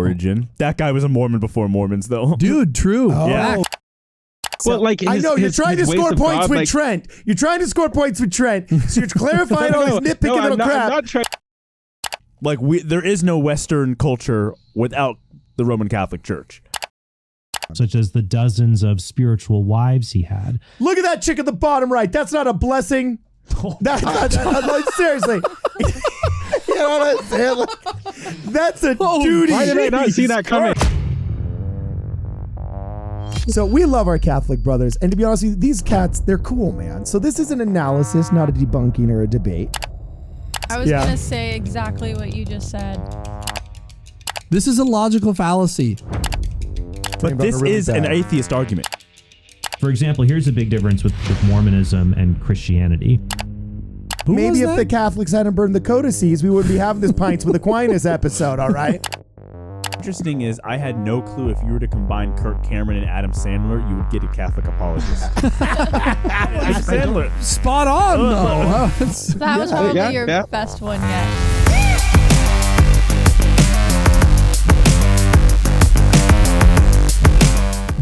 origin. That guy was a Mormon before Mormons, though. Dude, true. Oh. Yeah. Well, like I know you're trying to score points with Trent. You're trying to score points with Trent. So you're clarifying all this nitpicking little crap. I'm not trying. Like there is no Western culture without the Roman Catholic Church. Such as the dozens of spiritual wives he had. Look at that chick at the bottom right. That's not a blessing. That's like, seriously. You know what I'm saying? Like, that's a duty. Why did I not see that coming? So we love our Catholic brothers, and to be honest with you, these cats, they're cool, man. So this is an analysis, not a debunking or a debate. I was going to say exactly what you just said. This is a logical fallacy. But this is an atheist argument. For example, here's a big difference with Mormonism and Christianity. Maybe if the Catholics hadn't burned the codices, we wouldn't be having this Pints with Aquinas episode, all right? Interesting is I had no clue if you were to combine Kirk Cameron and Adam Sandler, you would get a Catholic apologist. Adam Sandler. Spot on, though. That was probably your best one yet.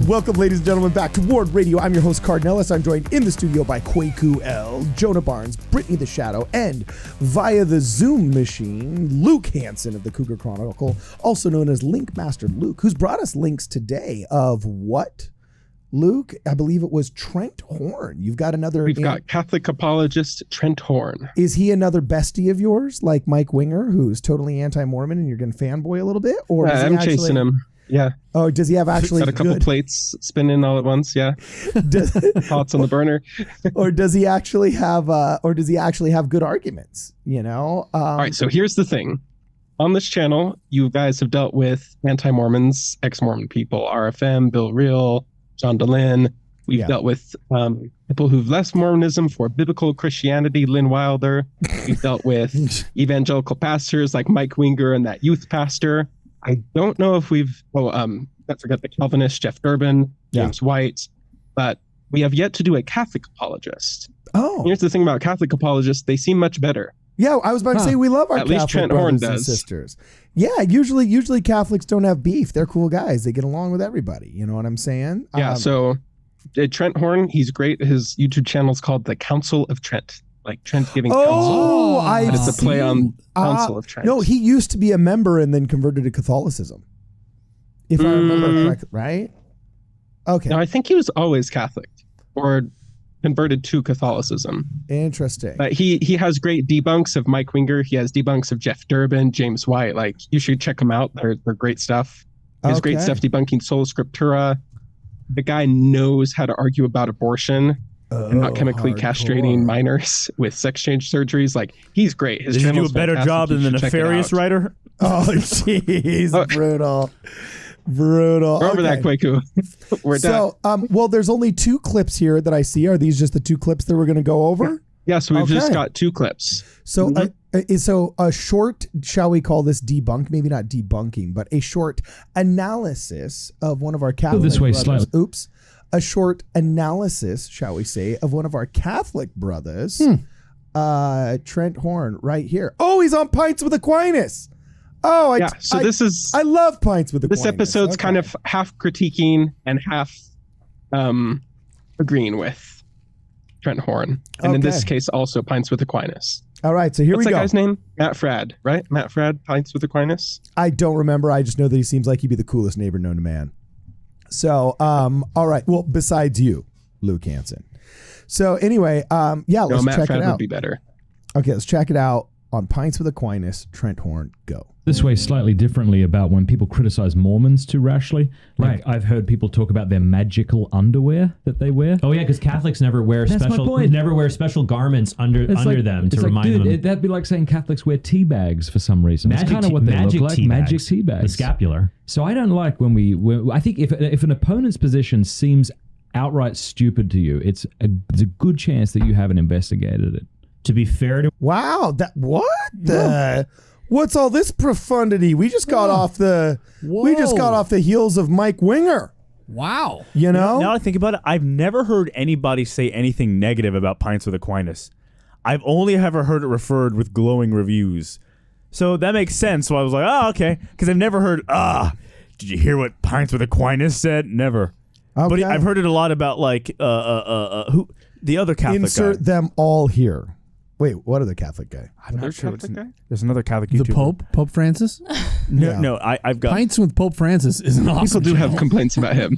Welcome, ladies and gentlemen, back to Ward Radio. I'm your host, Cardinellis. I'm joined in the studio by Kwaku L, Jonah Barnes, Brittany the Shadow, and via the Zoom machine, Luke Hansen of the Cougar Chronicle, also known as Link Master Luke, who's brought us links today of what? Luke, I believe it was Trent Horn. You've got another... We've got Catholic apologist Trent Horn. Is he another bestie of yours, like Mike Winger, who's totally anti-Mormon and you're going to fanboy a little bit? Or yeah, I'm chasing him. Yeah. Oh, does he have actually got a couple plates spinning all at once? Yeah. Pots on the burner. Or does he actually have? Good arguments? You know. All right. So here's the thing. On this channel, you guys have dealt with anti-Mormons, ex-Mormon people, RFM, Bill Reel, John DeLynn. We've dealt with people who've left Mormonism for biblical Christianity, Lynn Wilder. We've dealt with evangelical pastors like Mike Winger and that youth pastor. I don't know if we've, I forget the Calvinist, Jeff Durbin, James White, but we have yet to do a Catholic apologist. Oh. Here's the thing about Catholic apologists, they seem much better. Yeah, I was about to say we love our At Catholic least Trent brothers Horn and does. sisters. Yeah, usually Catholics don't have beef. They're cool guys. They get along with everybody. You know what I'm saying? Yeah, so Trent Horn, he's great. His YouTube channel is called The Council of Trent. Like Trent giving counsel. Oh, it's a play on Council of Trent. No, he used to be a member and then converted to Catholicism. If I remember correctly, right? Okay. No, I think he was always Catholic or converted to Catholicism. Interesting. But he has great debunks of Mike Winger. He has debunks of Jeff Durbin, James White. Like, you should check them out. They're great stuff. He has great stuff debunking Sola Scriptura. The guy knows how to argue about abortion. And not chemically castrating minors with sex change surgeries. Like, he's great. His Did you do a better job than the nefarious writer? Oh, jeez. Brutal. We're over that, Kwaku. We're done. Well, there's only 2 clips here that I see. Are these just the 2 clips that we're going to go over? Yeah, so we've just got 2 clips. So, so a short, shall we call this debunk? Maybe not debunking, but a short analysis of one of our Catholic brothers. Oops. A short analysis, shall we say, of one of our Catholic brothers, Trent Horn, right here. Oh, he's on Pints with Aquinas. Oh, I love Pints with Aquinas. This episode's kind of half critiquing and half agreeing with Trent Horn, and in this case, also Pints with Aquinas. All right, so here we go. What's that guy's name? Matt Fradd, right? Matt Fradd, Pints with Aquinas. I don't remember. I just know that he seems like he'd be the coolest neighbor known to man. So, all right. Well, besides you, Luke Hansen. So anyway, let's Matt check Fradd it out. would be better. Okay, let's check it out on Pints with Aquinas, Trent Horn, go. This way slightly differently about when people criticize Mormons too rashly. Like, I've heard people talk about their magical underwear that they wear. Oh yeah, because Catholics never wear special garments under them to remind them. That'd be like saying Catholics wear tea bags for some reason. That's kind of what they look like. Magic tea bags. The scapular. So I don't like when I think if an opponent's position seems outright stupid to you, it's a good chance that you haven't investigated it. To be fair to what's all this profundity? We just got off the heels of Mike Winger. Wow. You know? Now I think about it, I've never heard anybody say anything negative about Pints with Aquinas. I've only ever heard it referred with glowing reviews. So that makes sense. So I was like, oh, okay. Because I've never heard, did you hear what Pints with Aquinas said? Never. Okay. But I've heard it a lot about like, who the other Catholic Insert guy. them all here. Wait, what other Catholic guy? I'm not sure. Catholic guy? There's another Catholic The YouTuber. Pope Francis. No, I've got. Pints with Pope Francis is an awesome. People do have channel. complaints about him.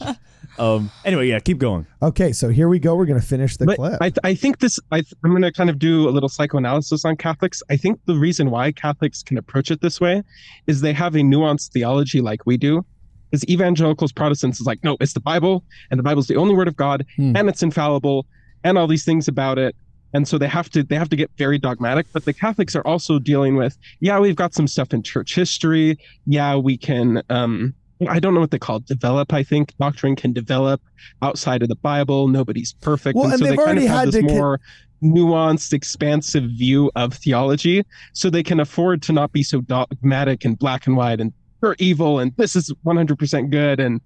Anyway, yeah, keep going. Okay, so here we go. We're going to finish the But clip. I think this, I'm going to kind of do a little psychoanalysis on Catholics. I think the reason why Catholics can approach it this way is they have a nuanced theology like we do. Because evangelicals, Protestants is like, no, it's the Bible, and the Bible's the only word of God, and it's infallible, and all these things about it. And so they have to get very dogmatic. But the Catholics are also dealing with, we've got some stuff in church history. Yeah, we can, I don't know what they call it, develop, I think. Doctrine can develop outside of the Bible. Nobody's perfect. Well, and and so they've they kind already of have had this to more nuanced, expansive view of theology. So they can afford to not be so dogmatic and black and white and you're evil and this is 100% good and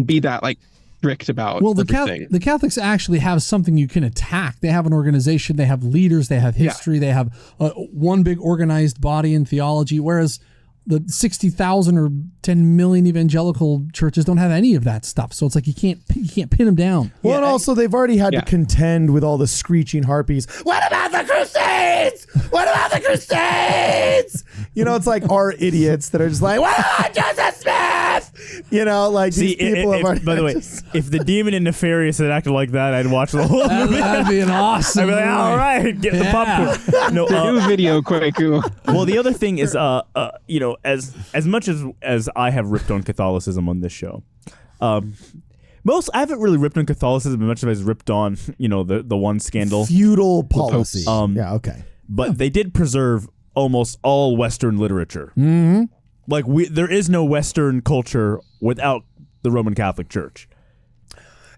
be that like strict about everything. The Catholics actually have something you can attack. They have an organization, they have leaders, they have history, they have one big organized body in theology, whereas the 60,000 or 10 million evangelical churches don't have any of that stuff. So it's like you can't pin them down. Well, and also they've already had to contend with all the screeching harpies. What about the Crusades? What about the Crusades? You know, it's like our idiots that are just like, what about Joseph Smith? You know, like these people have already. By the way, if the Demon and Nefarious had acted like that, I'd watch the whole movie. That'd be an awesome. I'd be like, all right, get the popcorn. No, New video, Kwaku. Well, the other thing is, you know, as much as I have ripped on Catholicism on this show, I haven't really ripped on Catholicism as much as I've ripped on, you know, the one scandal, feudal policy. Yeah, okay. But they did preserve almost all Western literature. Mm-hmm. Like there is no Western culture without the Roman Catholic Church.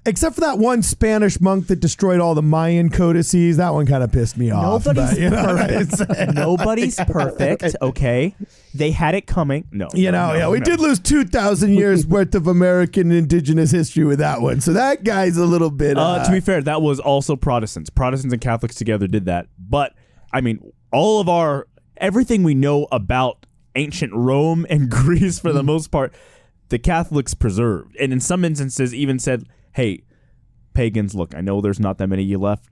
Except for that one Spanish monk that destroyed all the Mayan codices. That one kind of pissed me off. Nobody's perfect. Nobody's perfect, okay? They had it coming. No. We did lose 2,000 years worth of American indigenous history with that one. So that guy's a little bit... to be fair, that was also Protestants. Protestants and Catholics together did that. But, I mean, all of everything we know about ancient Rome and Greece, for the most part, the Catholics preserved. And in some instances even said... Hey, pagans, look, I know there's not that many of you left.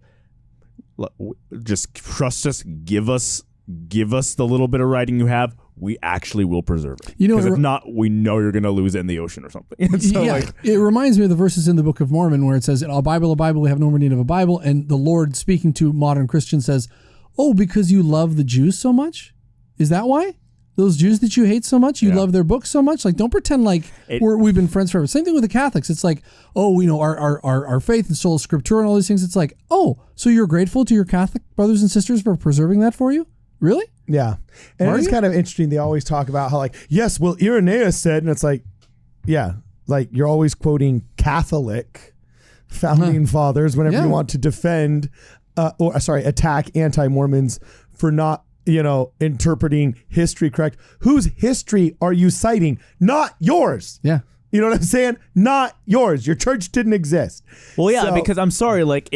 Just trust us. Give us the little bit of writing you have. We actually will preserve it. Because if not, we know you're going to lose it in the ocean or something. So it reminds me of the verses in the Book of Mormon where it says, a Bible, we have no more need of a Bible. And the Lord speaking to modern Christians says, oh, because you love the Jews so much? Is that why? Those Jews that you hate so much, you love their books so much. Like, don't pretend like we've been friends forever. Same thing with the Catholics. It's like, oh, you know, our faith and sola scriptura and all these things. It's like, oh, so you're grateful to your Catholic brothers and sisters for preserving that for you? Really? Yeah. And it's kind of interesting. They always talk about how, like, yes, well, Irenaeus said, and it's like, yeah, like you're always quoting Catholic founding fathers whenever you want to defend, attack anti-Mormons for not, you know, interpreting history correct. Whose history are you citing? Not yours. Yeah. You know what I'm saying? Not yours. Your church didn't exist. Well, yeah, because I'm sorry, like,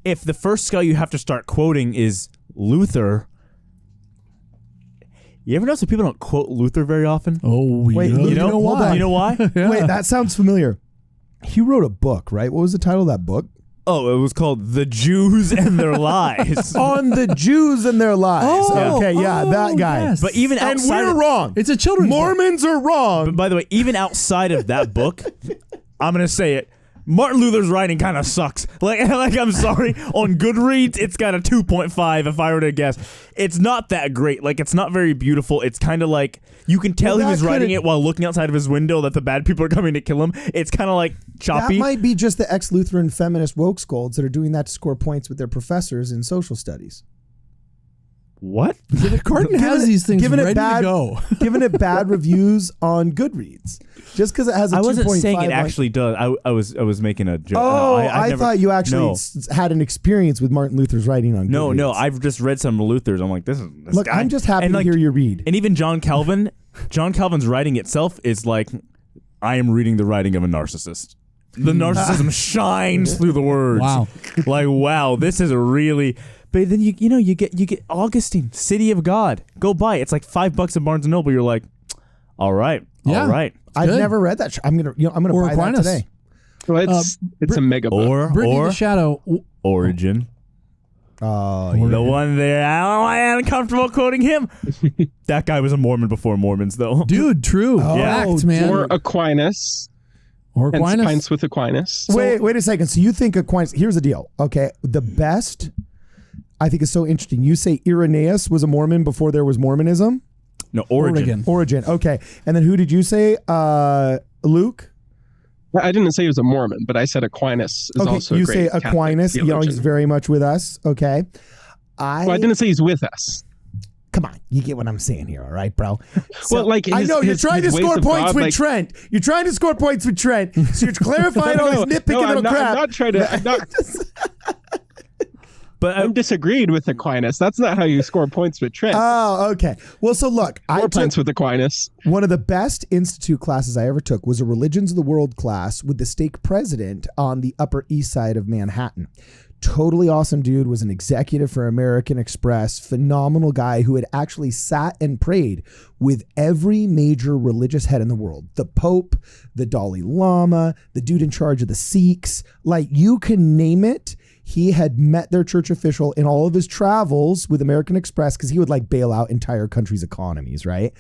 if the first guy you have to start quoting is Luther, you ever notice that people don't quote Luther very often? Oh, wait, you know why? You know why? Yeah. Wait, that sounds familiar. He wrote a book, right? What was the title of that book? Oh, it was called The Jews and Their Lies. On the Jews and their lies. Oh, okay, that guy. yes. But even And outside we're wrong. It's a children's book. Mormons are wrong. But by the way, even outside of that book, I'm going to say it, Martin Luther's writing kind of sucks. Like I'm sorry, on Goodreads, it's got a 2.5 if I were to guess. It's not that great. Like, it's not very beautiful. It's kind of like, you can tell he was writing it while looking outside of his window that the bad people are coming to kill him. It's kind of like choppy. That might be just the ex-Lutheran feminist woke scolds that are doing that to score points with their professors in social studies. What? Carton has these things ready to go. Giving it bad reviews on Goodreads. Just because it has a 2.5. I wasn't saying it actually does. I was making a joke. Oh, I thought you actually had an experience with Martin Luther's writing on Goodreads. No, I've just read some Luther's. I'm like, this Look, guy. I'm just happy to hear you read. And even John Calvin's writing itself is like, I am reading the writing of a narcissist. The narcissism shines through the words. Wow. Like, wow, this is a really... But then you get Augustine, City of God. Go buy it. It's like $5 at Barnes and Noble. You're like, all right. I've never read that. I'm gonna buy Aquinas. that today. Well, it's a mega book. Brittany the Shadow. Origin. Oh, The one there. I am uncomfortable quoting him. That guy was a Mormon before Mormons, though. Dude, true. Fact, man. Or Aquinas. Or Aquinas. Pints with Aquinas. Wait a second. So you think Aquinas? Here's the deal. Okay, the best. I think is so interesting. You say Irenaeus was a Mormon before there was Mormonism. No, Origin. Okay, and then who did you say? Luke. I didn't say he was a Mormon, but I said Aquinas is also you a great say Catholic Aquinas. theologian. He's very much with us. Okay. I didn't say he's with us. Come on, you get what I'm saying here, all right, bro? So, well, like I know you're trying to score points with Trent. You're trying to score points with Trent. So you're clarifying all this nitpicking little crap. I'm not trying to. But I disagreed with Aquinas. That's not how you score points with Trent. Oh, okay. Well, so look, I took points with Aquinas. One of the best institute classes I ever took was a Religions of the World class with the stake president on the Upper East Side of Manhattan. Totally awesome dude, was an executive for American Express, phenomenal guy who had actually sat and prayed with every major religious head in the world. The Pope, the Dalai Lama, the dude in charge of the Sikhs, like you can name it. He had met their church official in all of his travels with American Express because he would like bail out entire countries' economies, right?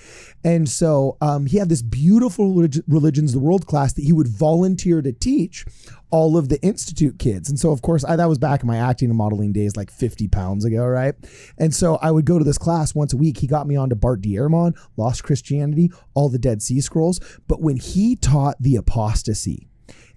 And so he had this beautiful Religions of the World class that he would volunteer to teach all of the institute kids. And so, of course, that was back in my acting and modeling days, like 50 pounds ago, right? And so I would go to this class once a week. He got me onto Bart D'Ehrman, Lost Christianity, all the Dead Sea Scrolls. But when he taught the apostasy,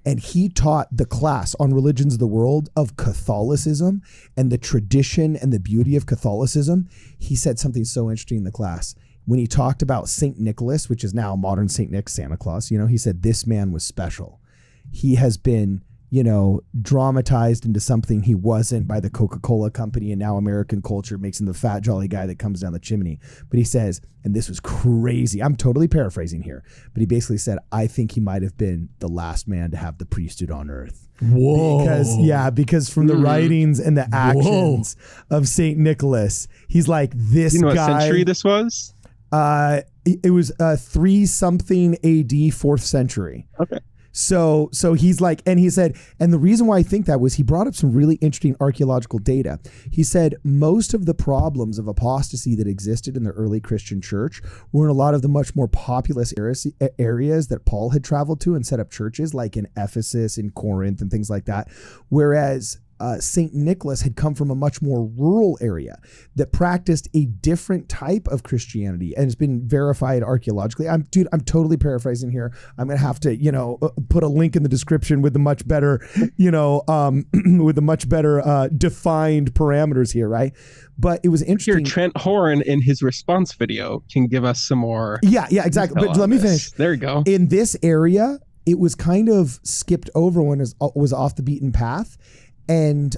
and he taught the class on Religions of the World of Catholicism and the tradition and the beauty of Catholicism, he said something so interesting in the class. When he talked about St. Nicholas, which is now modern St. Nick, Santa Claus, he said this man was special. He has been, dramatized into something he wasn't by the Coca-Cola company, and now American culture makes him the fat, jolly guy that comes down the chimney. But he says, and this was crazy, I'm totally paraphrasing here, but he basically said, I think he might have been the last man to have the priesthood on earth. Whoa. Because from the writings and the actions of St. Nicholas, he's like this guy. You know what century this was? It was 3-something AD, 4th century. Okay. So he's like, and he said, and the reason why I think that was he brought up some really interesting archaeological data. He said most of the problems of apostasy that existed in the early Christian church were in a lot of the much more populous areas that Paul had traveled to and set up churches, like in Ephesus, in Corinth, and things like that. Whereas St. Nicholas had come from a much more rural area that practiced a different type of Christianity, and it's been verified archaeologically. I'm totally paraphrasing here. I'm gonna have to, put a link in the description with the much better, with the much better defined parameters here, right? But it was interesting. Here, Trent Horn in his response video can give us some more. Yeah, exactly. But let me finish. There you go. In this area, it was kind of skipped over when it was off the beaten path. And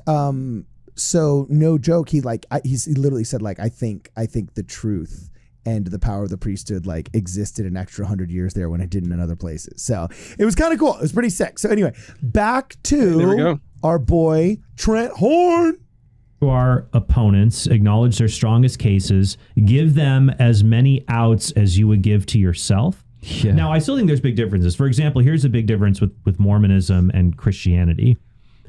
so no joke, he literally said, like, I think the truth and the power of the priesthood like existed an extra 100 years there when it didn't in other places. So it was kind of cool. It was pretty sick. So anyway, back to our boy Trent Horn. To our opponents, acknowledge their strongest cases, give them as many outs as you would give to yourself. Yeah. Now, I still think there's big differences. For example, here's a big difference with Mormonism and Christianity.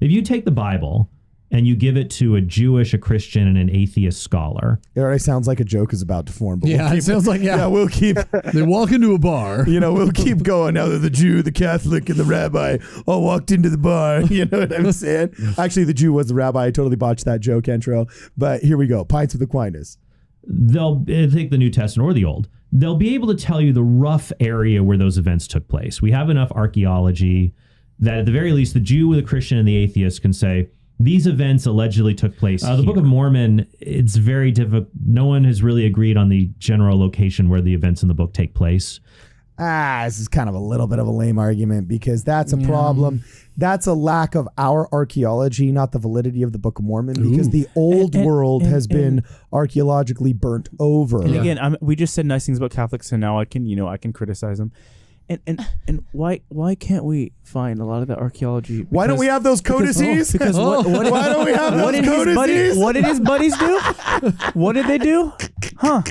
If you take the Bible and you give it to a Jewish, a Christian, and an atheist scholar. It already sounds like a joke is about to form. But it sounds like, we'll keep. They walk into a bar. We'll keep going. Now that the Jew, the Catholic, and the rabbi all walked into the bar. You know what I'm saying? Actually, the Jew was the rabbi. I totally botched that joke intro. But here we go. Pints with Aquinas. They'll take the New Testament or the Old. They'll be able to tell you the rough area where those events took place. We have enough archaeology that at the very least, the Jew, the Christian, and the atheist can say, these events allegedly took place. The Book of Mormon, it's very difficult. No one has really agreed on the general location where the events in the book take place. This is kind of a little bit of a lame argument because that's a problem. That's a lack of our archaeology, not the validity of the Book of Mormon, because the old world has been archaeologically burnt over. And again, we just said nice things about Catholics, and now I can criticize them. And why can't we find a lot of the archaeology? Why don't we have those codices? Because why don't we have those codices? What did his buddies do? What did they do? Huh?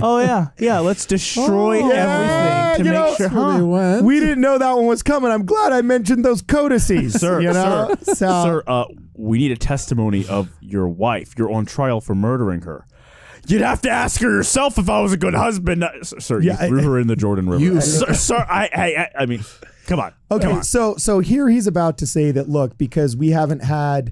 Oh yeah. Let's destroy everything to make sure. Huh? We didn't know that one was coming. I'm glad I mentioned those codices, sir. You know? Sir, we need a testimony of your wife. You're on trial for murdering her. You'd have to ask her yourself if I was a good husband. Sir, you threw her in the Jordan River. Sir, I mean, come on. Okay, come on. So here he's about to say that, look, because we haven't had,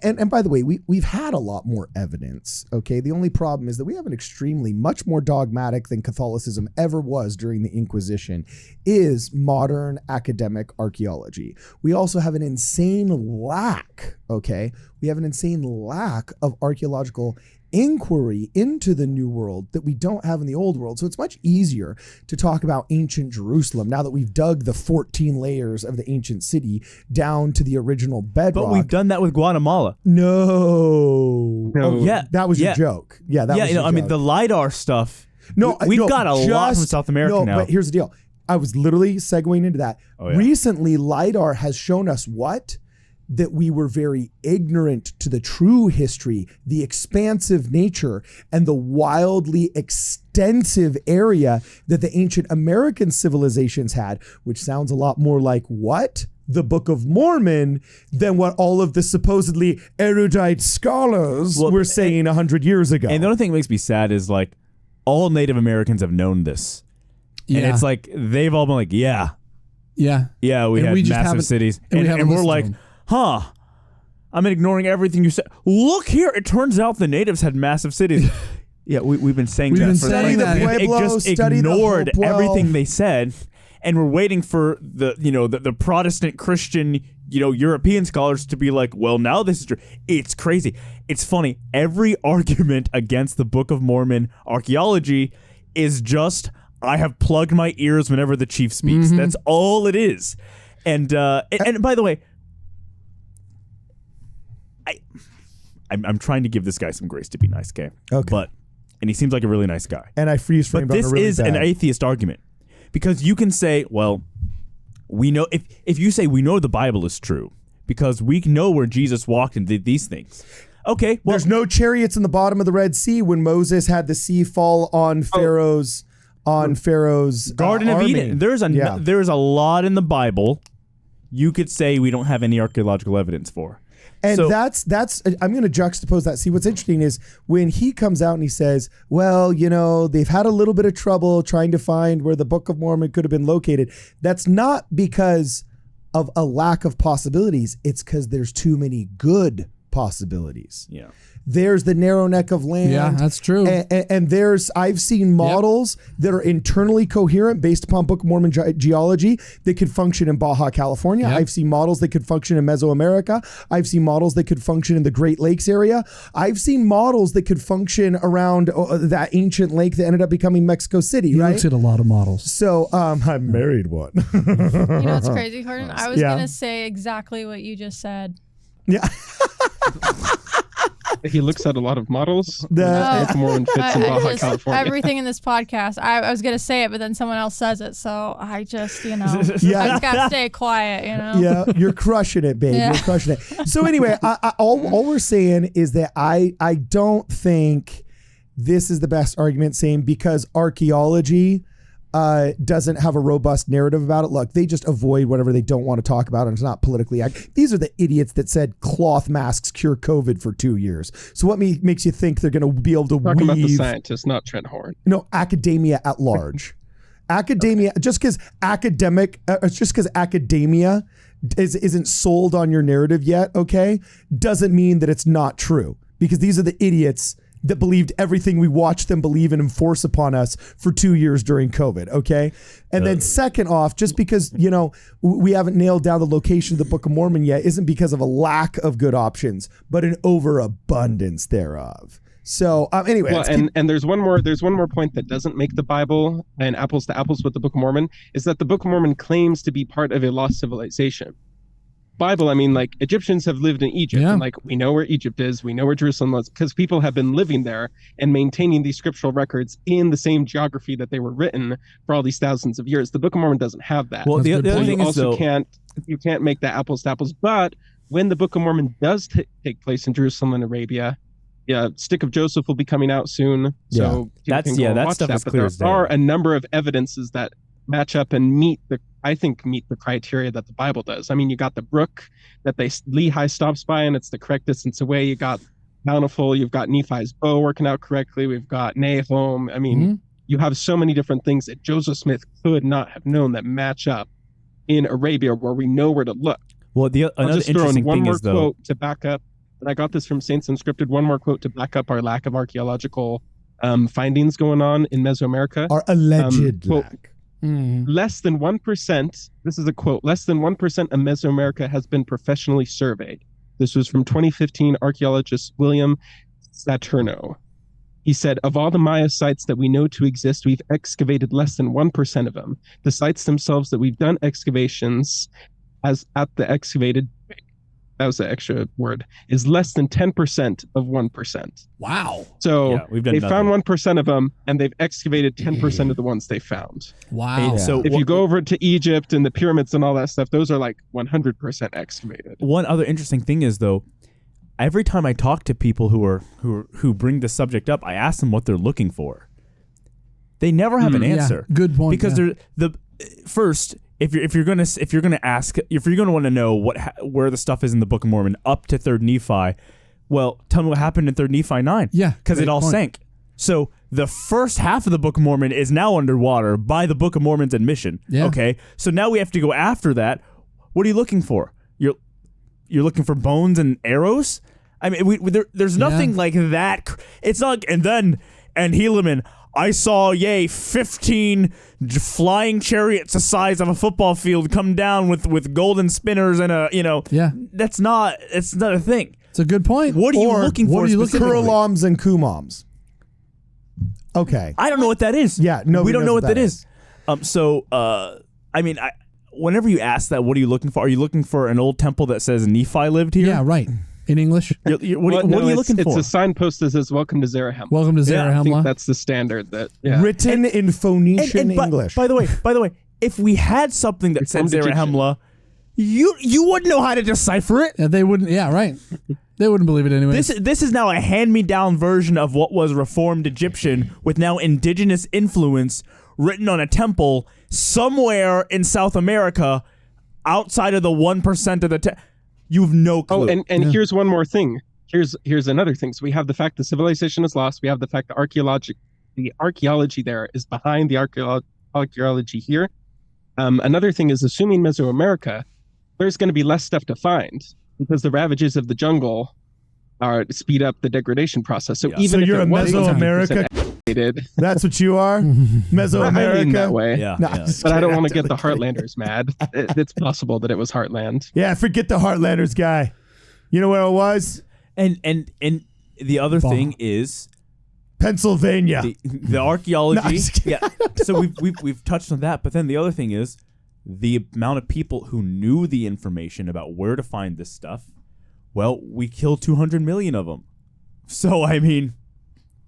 and by the way, we've had a lot more evidence, okay? The only problem is that we have an extremely much more dogmatic than Catholicism ever was during the Inquisition, is modern academic archaeology. We also have an insane lack, okay? We have an insane lack of archaeological inquiry into the New World that we don't have in the Old World. So it's much easier to talk about ancient Jerusalem now that we've dug the 14 layers of the ancient city down to the original bedrock. But we've done that with Guatemala. No. Oh, yeah. That was your joke. Yeah, that was your joke. I mean, the LiDAR stuff, we've got a lot from South America now. But here's the deal. I was literally segueing into that. Oh, yeah. Recently, LiDAR has shown us what? That we were very ignorant to the true history, the expansive nature, and the wildly extensive area that the ancient American civilizations had, which sounds a lot more like what? The Book of Mormon than what all of the supposedly erudite scholars were saying 100 years ago. And the only thing that makes me sad is like all Native Americans have known this. Yeah. And it's like they've all been like, we had massive cities. And we're like, I'm ignoring everything you said. Look here. It turns out the natives had massive cities. Yeah, we've been saying that for just ignored everything they said, and we're waiting for the Protestant Christian European scholars to be like, well, now this is true. It's crazy. It's funny. Every argument against the Book of Mormon archaeology is just I have plugged my ears whenever the chief speaks. Mm-hmm. That's all it is. And by the way, I'm trying to give this guy some grace to be nice, okay? Okay. And he seems like a really nice guy. And I freeze framed. But this is an atheist argument, because you can say, well, we know if you say we know the Bible is true because we know where Jesus walked and did these things. Okay, well, there's no chariots in the bottom of the Red Sea when Moses had the sea fall on Pharaoh's Garden of Eden. There's a lot in the Bible you could say we don't have any archaeological evidence for. And that's I'm going to juxtapose that. See, what's interesting is when he comes out and he says, well, they've had a little bit of trouble trying to find where the Book of Mormon could have been located. That's not because of a lack of possibilities. It's because there's too many good possibilities. Yeah. There's the narrow neck of land. Yeah, that's true. And I've seen models that are internally coherent based upon Book of Mormon geology that could function in Baja, California. Yep. I've seen models that could function in Mesoamerica. I've seen models that could function in the Great Lakes area. I've seen models that could function around that ancient lake that ended up becoming Mexico City, you right? looked at a lot of models. So I married one. You know what's crazy, Gordon? I was going to say exactly what you just said. Yeah. He looks at a lot of models. The Mormon fits in Baja, California. Everything in this podcast, I was going to say it, but then someone else says it. So I just, I just got to stay quiet, Yeah, you're crushing it, babe. Yeah. You're crushing it. So anyway, all we're saying is that I don't think this is the best argument, saying because archaeology doesn't have a robust narrative about it. Look, they just avoid whatever they don't want to talk about, and it's not politically accurate. These are the idiots that said cloth masks cure COVID for 2 years. So what makes you think they're going to be able to talking about the scientists, not Trent Horn? No, academia at large. Academia, just because academia isn't sold on your narrative yet, okay, doesn't mean that it's not true. Because these are the idiots that believed everything we watched them believe and enforce upon us for 2 years during COVID, okay? And then second off, just because, we haven't nailed down the location of the Book of Mormon yet isn't because of a lack of good options, but an overabundance thereof. So anyway, well, and there's one more point that doesn't make the Bible and apples to apples with the Book of Mormon, is that the Book of Mormon claims to be part of a lost civilization. Bible, I mean, like Egyptians have lived in Egypt, and like we know where Egypt is, we know where Jerusalem is, because people have been living there and maintaining these scriptural records in the same geography that they were written for all these thousands of years. The Book of Mormon doesn't have that. Well, the other thing you is also you can't make that apples to apples. But when the Book of Mormon does take place in Jerusalem and Arabia, Stick of Joseph will be coming out soon. So that stuff is clear as day. There are a number of evidences that match up and meet the criteria that the Bible does. I mean, you got the brook that Lehi stops by and it's the correct distance away. You got Bountiful, you've got Nephi's bow working out correctly. We've got Nahum. I mean, you have so many different things that Joseph Smith could not have known that match up in Arabia, where we know where to look. Well, another interesting thing is, though, quote to back up, and I got this from Saints Unscripted, one more quote to back up our lack of archaeological findings going on in Mesoamerica. Our alleged lack. Less than 1%, this is a quote, less than 1% of Mesoamerica has been professionally surveyed. This was from 2015 archaeologist William Saturno. He said, of all the Maya sites that we know to exist, we've excavated less than 1% of them. The sites themselves that we've done excavations that was the extra word, is less than 10% of 1%. Wow. So they found 1% of them, and they've excavated 10% of the ones they found. Wow. And so if you go over to Egypt and the pyramids and all that stuff, those are like 100% excavated. One other interesting thing is, though, every time I talk to people who bring the subject up, I ask them what they're looking for. They never have an answer. Good point. Because they're first. If you're gonna want to know where the stuff is in the Book of Mormon up to 3rd Nephi, well, tell me what happened in 3rd Nephi 9. Yeah, because it all sank. So the first half of the Book of Mormon is now underwater by the Book of Mormon's admission. Yeah. Okay, so now we have to go after that. What are you looking for? You're looking for bones and arrows? I mean, there's nothing like that. It's not. And Helaman, I saw 15 flying chariots the size of a football field come down with golden spinners and that's not a thing. It's a good point. What are you looking for? Kurulams and Kumams. Okay. I don't know what that is. Yeah, no, we don't know what that is. I mean, whenever you ask that, what are you looking for? Are you looking for an old temple that says Nephi lived here? Yeah, right. In English? What are you looking for? It's a signpost that says, welcome to Zarahemla. Welcome to Zarahemla. I think that's the standard. Written in Phoenician English. By the way, if we had something that said Zarahemla, you wouldn't know how to decipher it. Yeah, they wouldn't. Yeah, right. They wouldn't believe it anyway. This is now a hand-me-down version of what was Reformed Egyptian with now indigenous influence written on a temple somewhere in South America outside of the 1% of the you have no clue. Oh, and here's one more thing. Here's another thing. So we have the fact that civilization is lost. We have the fact that the archaeology there is behind the archaeology here. Another thing is, assuming Mesoamerica, there's going to be less stuff to find because the ravages of the jungle speed up the degradation process. So even if you're a Mesoamerica. That's what you are? Mesoamerica? I mean that way. Yeah. But I don't want to get the Heartlanders mad. It's possible that it was Heartland. Yeah, forget the Heartlanders guy. You know where it was? And the other thing is Pennsylvania. The archaeology. No, So we've touched on that, but then the other thing is the amount of people who knew the information about where to find this stuff. Well, we killed 200 million of them. So I mean,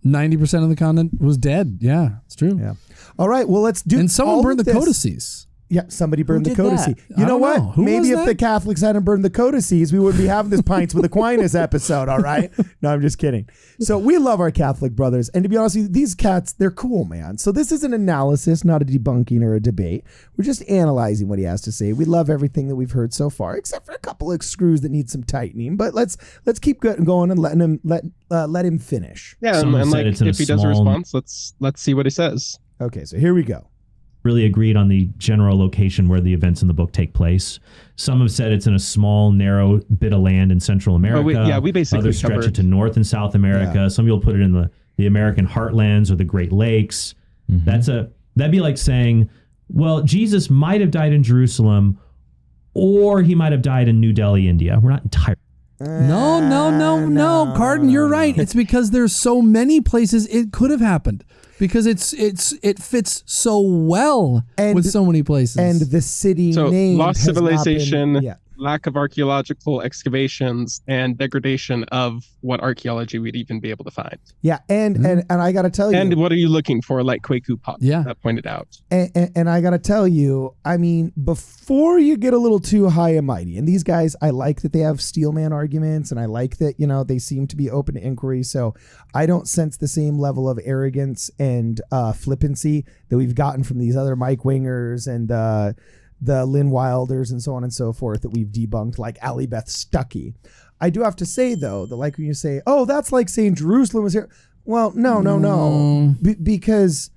90% of the continent was dead. Yeah, it's true. Yeah. All right. Well, let's do. And someone burned the codices. Yeah, somebody burned the did codices. that? You know what? Who Maybe was if that? the Catholics hadn't burned the codices, we wouldn't be having this Pints with Aquinas episode. All right. No, I'm just kidding. So we love our Catholic brothers, and to be honest with you, these cats, they're cool, man. So this is an analysis, not a debunking or a debate. We're just analyzing what he has to say. We love everything that we've heard so far, except for a couple of screws that need some tightening. But let's keep going and let him finish. Yeah, and like if he does a response, let's see what he says. Okay, so here we go. Really agreed on the general location where the events in the book take place. Some have said it's in a small, narrow bit of land in Central America. We basically Others stretch covered it to North and South America. Yeah. Some people put it in the American heartlands or the Great Lakes. Mm-hmm. That'd be like saying, well, Jesus might have died in Jerusalem, or he might have died in New Delhi, India. We're not entirely. No, Cardin, you're right. It's because there's so many places it could have happened because it fits so well with so many places. And the city so name lost civilization. lack of archaeological excavations and degradation of what archaeology would even be able to find. Yeah, and I got to tell you. And what are you looking for, like Kwaku pointed out? And I got to tell you, I mean, before you get a little too high and mighty, and these guys, I like that they have steelman arguments, and I like that, you know, they seem to be open to inquiry, so I don't sense the same level of arrogance and flippancy that we've gotten from these other Mike Wingers and the Lynn Wilders and so on and so forth that we've debunked, like Allie Beth Stuckey. I do have to say, though, that like when you say, oh, that's like saying Jerusalem was here. Well, no. Because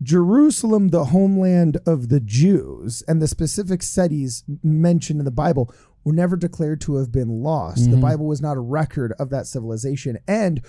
Jerusalem, the homeland of the Jews, and the specific cities mentioned in the Bible were never declared to have been lost. The Bible was not a record of that civilization. And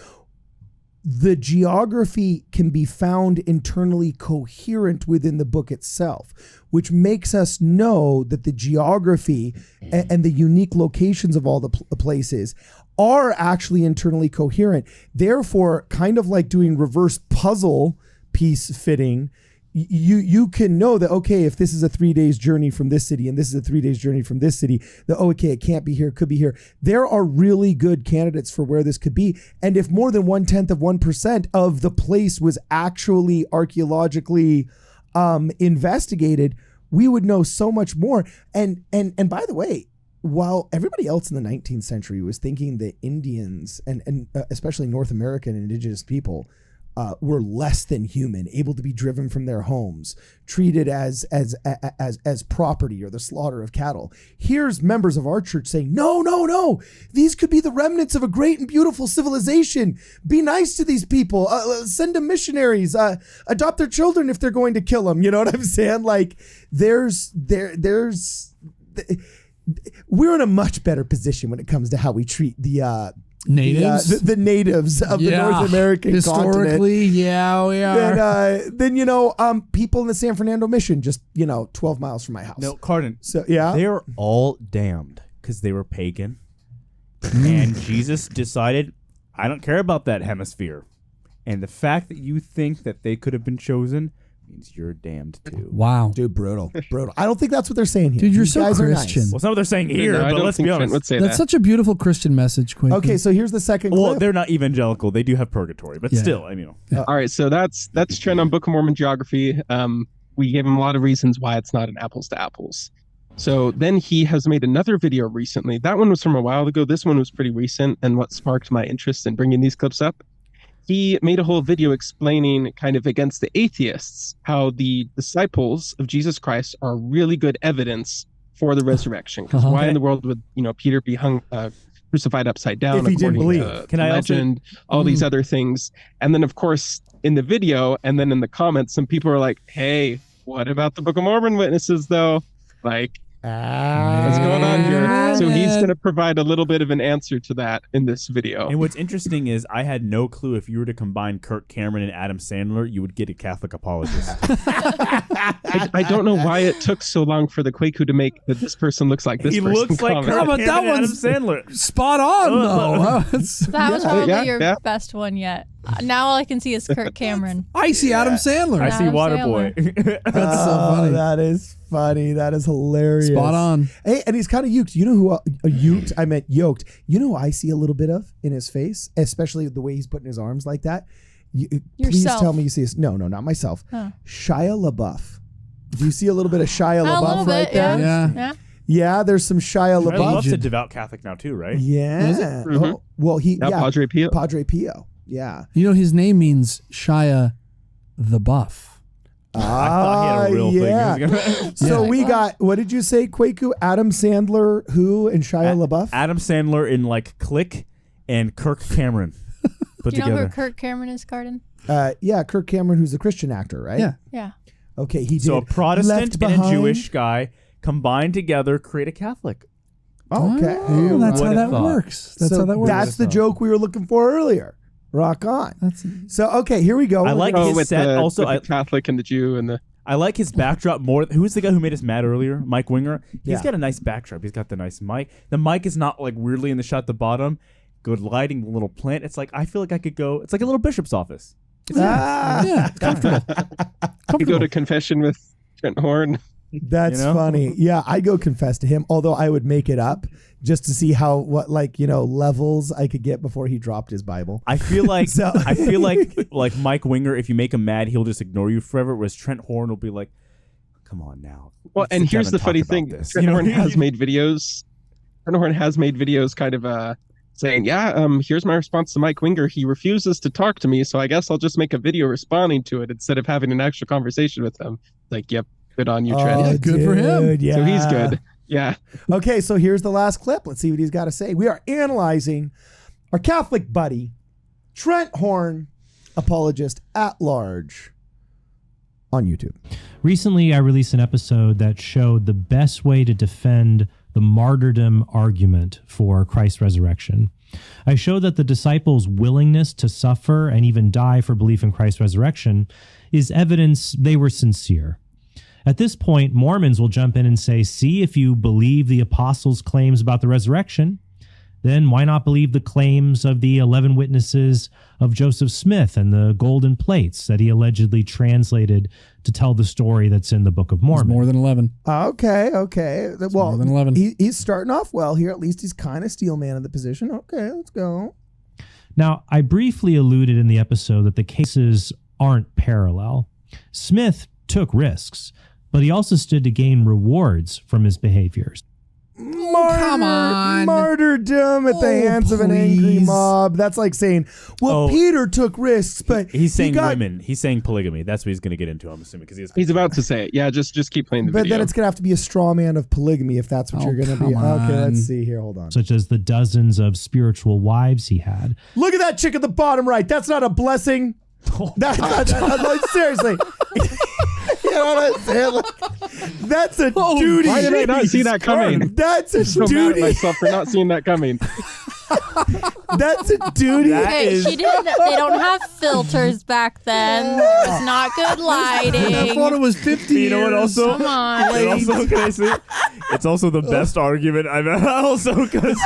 the geography can be found internally coherent within the book itself, which makes us know that the geography and the unique locations of all the places are actually internally coherent. Therefore, kind of like doing reverse puzzle piece fitting, you can know that, okay, if this is a 3 days journey from this city and this is a 3 days journey from this city, that, oh, okay, it can't be here, it could be here. There are really good candidates for where this could be. And if more than 0.1% of the place was actually archaeologically investigated, we would know so much more. And by the way, while everybody else in the 19th century was thinking that Indians and especially North American indigenous people were less than human, able to be driven from their homes, treated as property or the slaughter of cattle. Here's members of our church saying, no, these could be the remnants of a great and beautiful civilization. Be nice to these people. Send them missionaries. Adopt their children if they're going to kill them. You know what I'm saying? Like we're in a much better position when it comes to how we treat the natives, the natives of the North American historically, continent. yeah, we are. Then people in the San Fernando Mission, just 12 miles from my house. No, Cardin. So yeah, they're all damned because they were pagan, and Jesus decided, I don't care about that hemisphere. And the fact that you think that they could have been chosen means you're damned too. Wow, dude, brutal. I don't think that's what they're saying here. Dude, you're These so guys are Christian. nice. Well, it's not what they're saying here, No, but let's be honest. Would say That's such a beautiful Christian message, Quinn. Okay, so here's the second clip. Well, they're not evangelical. They do have purgatory, but still, I mean. All right, so that's Trent on Book of Mormon geography. We gave him a lot of reasons why it's not an apples to apples. So then he has made another video recently. That one was from a while ago. This one was pretty recent, and what sparked my interest in bringing these clips up. He made a whole video explaining kind of against the atheists how the disciples of Jesus Christ are really good evidence for the resurrection. Because why in the world would Peter be hung crucified upside down if he didn't believe? Can I legend, all these other things? And then of course in the video and then in the comments, some people are like, "Hey, what about the Book of Mormon witnesses though? Like, what's going on here?" So he's going to provide a little bit of an answer to that in this video. And what's interesting is I had no clue if you were to combine Kirk Cameron and Adam Sandler, you would get a Catholic apologist. I don't know why it took so long for the Kwaku to make that this person looks like this person. He looks like comment. Kirk but Cameron that and Adam one's Sandler. spot on, though. That was probably your yeah. best one yet. Now all I can see is Kirk Cameron. I see Adam Sandler. I see Adam Waterboy. That's so funny. That is funny. That is hilarious. Spot on. Hey, and he's kind of yoked. You know who yoked? I meant yoked. You know who I see a little bit of in his face, especially the way he's putting his arms like that. Please Yourself. tell me you see this. No, not myself. Huh. Shia LaBeouf. Do you see a little bit of Shia A LaBeouf little right bit, there? Yeah. Yeah, there's some Shia Shia LaBeouf's a LaBeouf. devout Catholic now too, right? Yeah. Mhm. Oh, well, Padre Pio. Padre Pio. Yeah. You know, his name means Shia the Buff. I thought he had a real thing. So we got, what did you say, Kwaku? Adam Sandler, who, and Shia LaBeouf? Adam Sandler in like Click and Kirk Cameron put Do you know together. who Kirk Cameron is, Garden? Yeah, Kirk Cameron, who's a Christian actor, right? Yeah. Yeah. Okay, he did. So a Protestant Left and a Behind. Jewish guy combined together create a Catholic. Okay. Oh, that's how Would've that thought. works. That's So how that works. That's the joke we were looking for earlier. Rock on. That's So, okay, here we go. I like Oh, his with set. the, Also, with the Catholic and the Jew and the. I like his backdrop more. Who's the guy who made us mad earlier? Mike Winger. He's Yeah. got a nice backdrop. He's got the nice mic. The mic is not like weirdly in the shot at the bottom. Good lighting, the little plant. It's like I feel like I could go. It's like a little bishop's office. Ah, yeah, comfortable. You go to confession with Trent Horn. That's funny. Yeah, I'd go confess to him, although I would make it up just to see what levels I could get before he dropped his Bible. I feel like like Mike Winger, if you make him mad, he'll just ignore you forever, whereas Trent Horn will be like, come on now. Well, and here's the funny thing. Trent Horn has made videos. Trent Horn has made videos kind of saying, here's my response to Mike Winger. He refuses to talk to me, so I guess I'll just make a video responding to it instead of having an actual conversation with him. Like, yep, good on you, Trent. Yeah, good for him. Yeah. So he's good. Yeah. Okay, so here's the last clip. Let's see what he's got to say. We are analyzing our Catholic buddy, Trent Horn, apologist at large, on YouTube. Recently, I released an episode that showed the best way to defend the martyrdom argument for Christ's resurrection. I showed that the disciples' willingness to suffer and even die for belief in Christ's resurrection is evidence they were sincere. At this point, Mormons will jump in and say, see, if you believe the apostles' claims about the resurrection, then why not believe the claims of the 11 witnesses of Joseph Smith and the golden plates that he allegedly translated to tell the story that's in the Book of Mormon? It's more than 11. Okay. Well, more than 11. He's starting off well here. At least he's kind of steel man of the position. Okay, let's go. Now, I briefly alluded in the episode that the cases aren't parallel. Smith took risks, but he also stood to gain rewards from his behaviors. Come on. Martyrdom at the hands of an angry mob. That's like saying, Peter took risks, but he's saying women. He's saying polygamy. That's what he's going to get into, I'm assuming, because he's about to say it. Yeah, just keep playing the video. But then it's going to have to be a straw man of polygamy if that's what you're going to be. on. Okay, let's see here. Hold on. Such as the dozens of spiritual wives he had. Look at that chick at the bottom right. That's not a blessing. That's like, seriously. You know what I'm saying? Like, that's a duty. Why did I not see that coming? That's a I'm so duty. mad at myself for not seeing that coming. That's a duty. Okay, she didn't. They don't have filters back then. It's not good lighting. That photo was 50 You know what years. also? Come on. It also, can I say, it's also the best argument I've ever. Also, because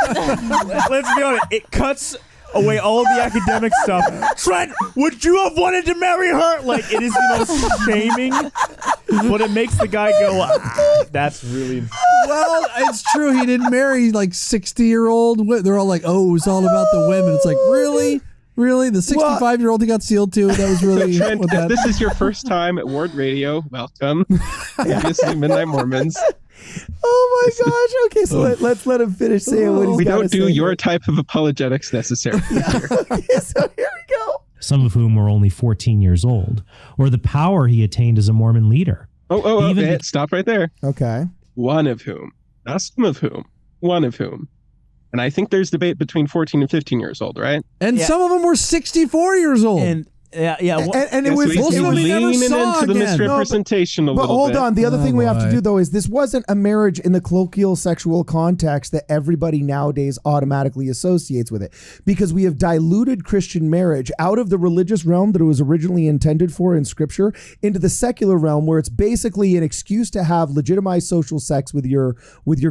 let's be honest, it cuts away all the academic stuff. Trent, would you have wanted to marry her? Like, it is the most shaming, but it makes the guy go, that's really... Well, it's true. He didn't marry like 60-year-old. They're all like, oh, it's all about the women. It's like, really? Really? The 65-year-old he got sealed to? That was really... Trent, if this is your first time at Ward Radio, welcome. This is Midnight Mormons. Oh my gosh. Okay, so let's let him finish saying what he's We got don't to do say your here. type of apologetics necessary. Okay, so here we go. Some of whom were only 14 years old, or the power he attained as a Mormon leader. Stop right there. Okay. One of whom, not some of whom, one of whom. And I think there's debate between 14 and 15 years old, right? And some of them were 64 years old. And and it was so he's we never leaning saw into the again. misrepresentation a But little hold bit. on. The other thing we have to boy. do, though, is this wasn't a marriage in the colloquial sexual context that everybody nowadays automatically associates with it. Because we have diluted Christian marriage out of the religious realm that it was originally intended for in Scripture into the secular realm where it's basically an excuse to have legitimized social sex with your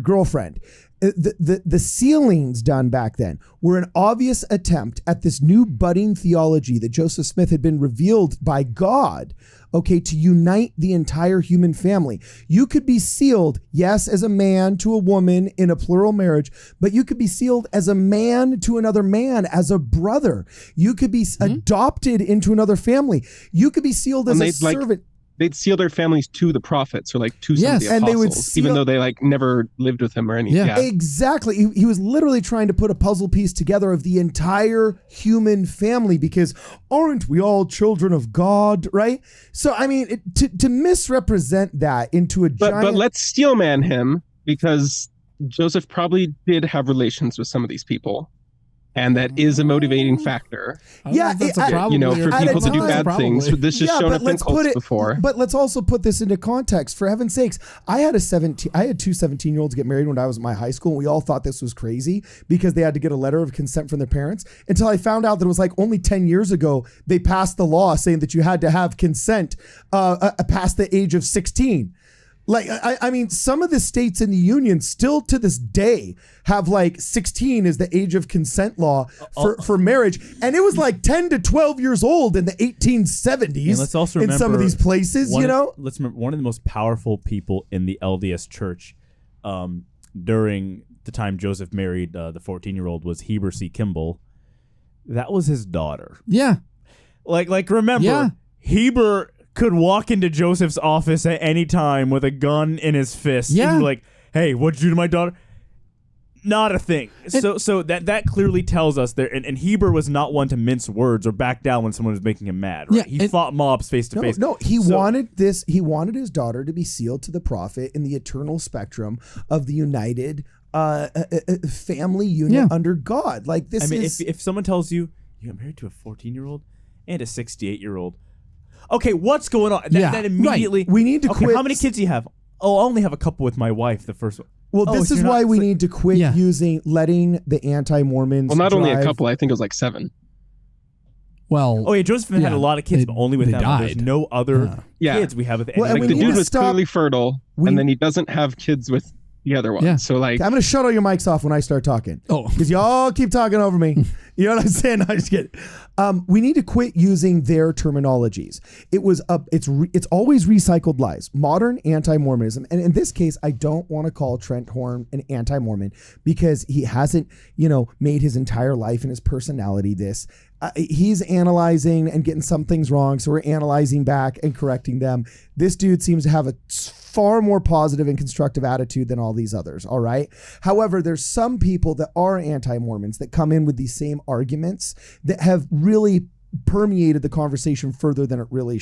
girlfriend. The sealings done back then were an obvious attempt at this new budding theology that Joseph Smith had been revealed by God, okay, to unite the entire human family. You could be sealed, yes, as a man to a woman in a plural marriage, but you could be sealed as a man to another man, as a brother. You could be adopted into another family. You could be sealed as a servant. They'd seal their families to the prophets or like to some of the apostles, and they would seal, even though they like never lived with him or anything. Yeah. Exactly. He was literally trying to put a puzzle piece together of the entire human family because aren't we all children of God, right? So, I mean, to misrepresent that into a giant... But let's steelman him because Joseph probably did have relations with some of these people. And that is a motivating factor. Yeah, that's a problem. You know, for people to do bad Probably. things. This has shown up in cults before. But let's also put this into context. For heaven's sakes, I had two 17-year-olds get married when I was in my high school, and we all thought this was crazy because they had to get a letter of consent from their parents. Until I found out that it was like only 10 years ago they passed the law saying that you had to have consent past the age of 16. Like, I mean, some of the states in the Union still to this day have like 16 is the age of consent law for marriage. And it was like 10 to 12 years old in the 1870s. And let's also remember in some of these places, Let's remember one of the most powerful people in the LDS church during the time Joseph married the 14-year-old was Heber C. Kimball. That was his daughter. Yeah. Like remember, Heber could walk into Joseph's office at any time with a gun in his fist. Yeah. And be like, hey, what'd you do to my daughter? Not a thing. So that clearly tells us there. And Heber was not one to mince words or back down when someone was making him mad. Right? Yeah, he fought mobs face to face. No, he wanted this. He wanted his daughter to be sealed to the prophet in the eternal spectrum of the united family unit under God. Like this. I mean, if someone tells you got married to a 14-year-old and a 68-year-old. Okay, what's going on? That immediately. Right. We need to quit. How many kids do you have? Oh, I only have a couple with my wife. The first one. Well, this is why we need to quit letting the anti-Mormons. Well, not only a couple. I think it was like 7. Well, oh yeah, Joseph had a lot of kids, but only with them. Died. There's no other kids we have with. Well, like the dude was clearly fertile, and then he doesn't have kids with the other one. Yeah. So like, I'm going to shut all your mics off when I start talking. Oh, because y'all keep talking over me. You know what I'm saying? No, I'm just kidding. We need to quit using their terminologies. It's always recycled lies. Modern anti-Mormonism, and in this case, I don't want to call Trent Horn an anti-Mormon because he hasn't, made his entire life and his personality this. He's analyzing and getting some things wrong, so we're analyzing back and correcting them. This dude seems to have a far more positive and constructive attitude than all these others, all right? However, there's some people that are anti-Mormons that come in with these same arguments that have really permeated the conversation further than it really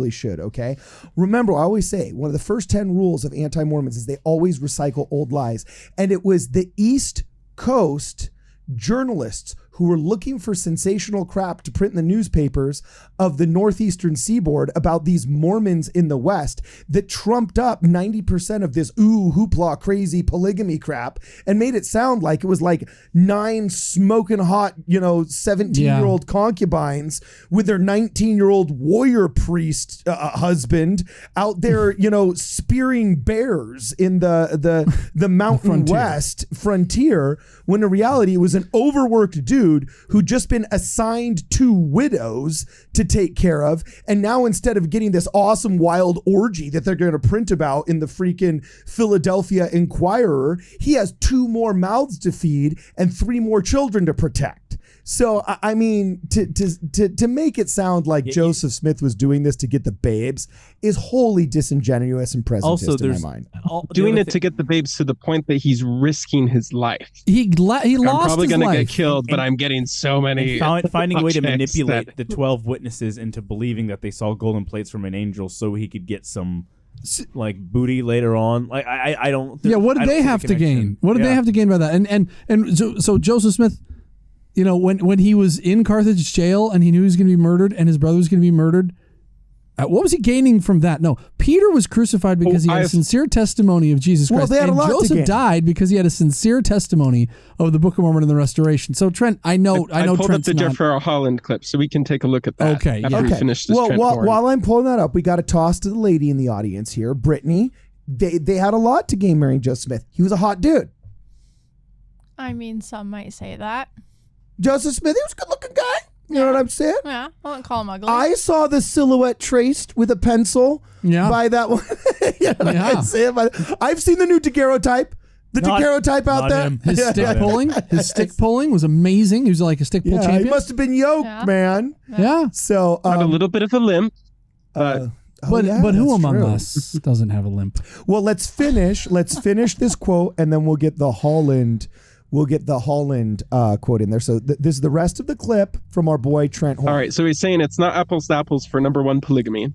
should, okay? Remember, I always say, one of the first 10 rules of anti-Mormons is they always recycle old lies. And it was the East Coast journalists who were looking for sensational crap to print in the newspapers of the northeastern seaboard about these Mormons in the West that trumped up 90% of this hoopla crazy polygamy crap and made it sound like it was like 9 smoking hot 17-year-old concubines with their 19-year-old warrior priest husband out there spearing bears in the mountain west frontier, when in reality it was an overworked dude who'd just been assigned 2 widows to take care of, and now instead of getting this awesome wild orgy that they're going to print about in the freaking Philadelphia Inquirer, he has 2 more mouths to feed and 3 more children to protect. So I mean, to make it sound like Joseph Smith was doing this to get the babes is wholly disingenuous and presentist in my mind. Doing it to get the babes to the point that he's risking his life. He lost his life. I'm probably going to get killed, but I'm getting so many. Finding a way to manipulate the 12 witnesses into believing that they saw golden plates from an angel so he could get some like booty later on. Like I don't. What did they have to gain? What did they have to gain by that? And so Joseph Smith, when he was in Carthage jail and he knew he was going to be murdered and his brother was going to be murdered, what was he gaining from that? No, Peter was crucified because he had a sincere testimony of Jesus Christ. And Joseph died because he had a sincere testimony of the Book of Mormon and the Restoration. So Trent, I know pulled Trent's up the Jeffrey Holland clip so we can take a look at that. Okay, after we finish this. While I'm pulling that up, we got to toss to the lady in the audience here, Brittany. They had a lot to gain marrying Joseph Smith. He was a hot dude. I mean, some might say that. Joseph Smith, he was a good-looking guy. You know what I'm saying? Yeah, I wouldn't call him ugly. I saw the silhouette traced with a pencil by that one. I've seen the new daguerreotype. The daguerreotype out there. His stick pulling was amazing. He was like a stick pull champion. He must have been yoked, man. Yeah. So got a little bit of a limp, but who among us doesn't have a limp? Well, let's finish this quote, and then we'll get the Holland. Quote in there. So this is the rest of the clip from our boy Trent Horn. All right. So he's saying it's not apples to apples for number 1, polygamy,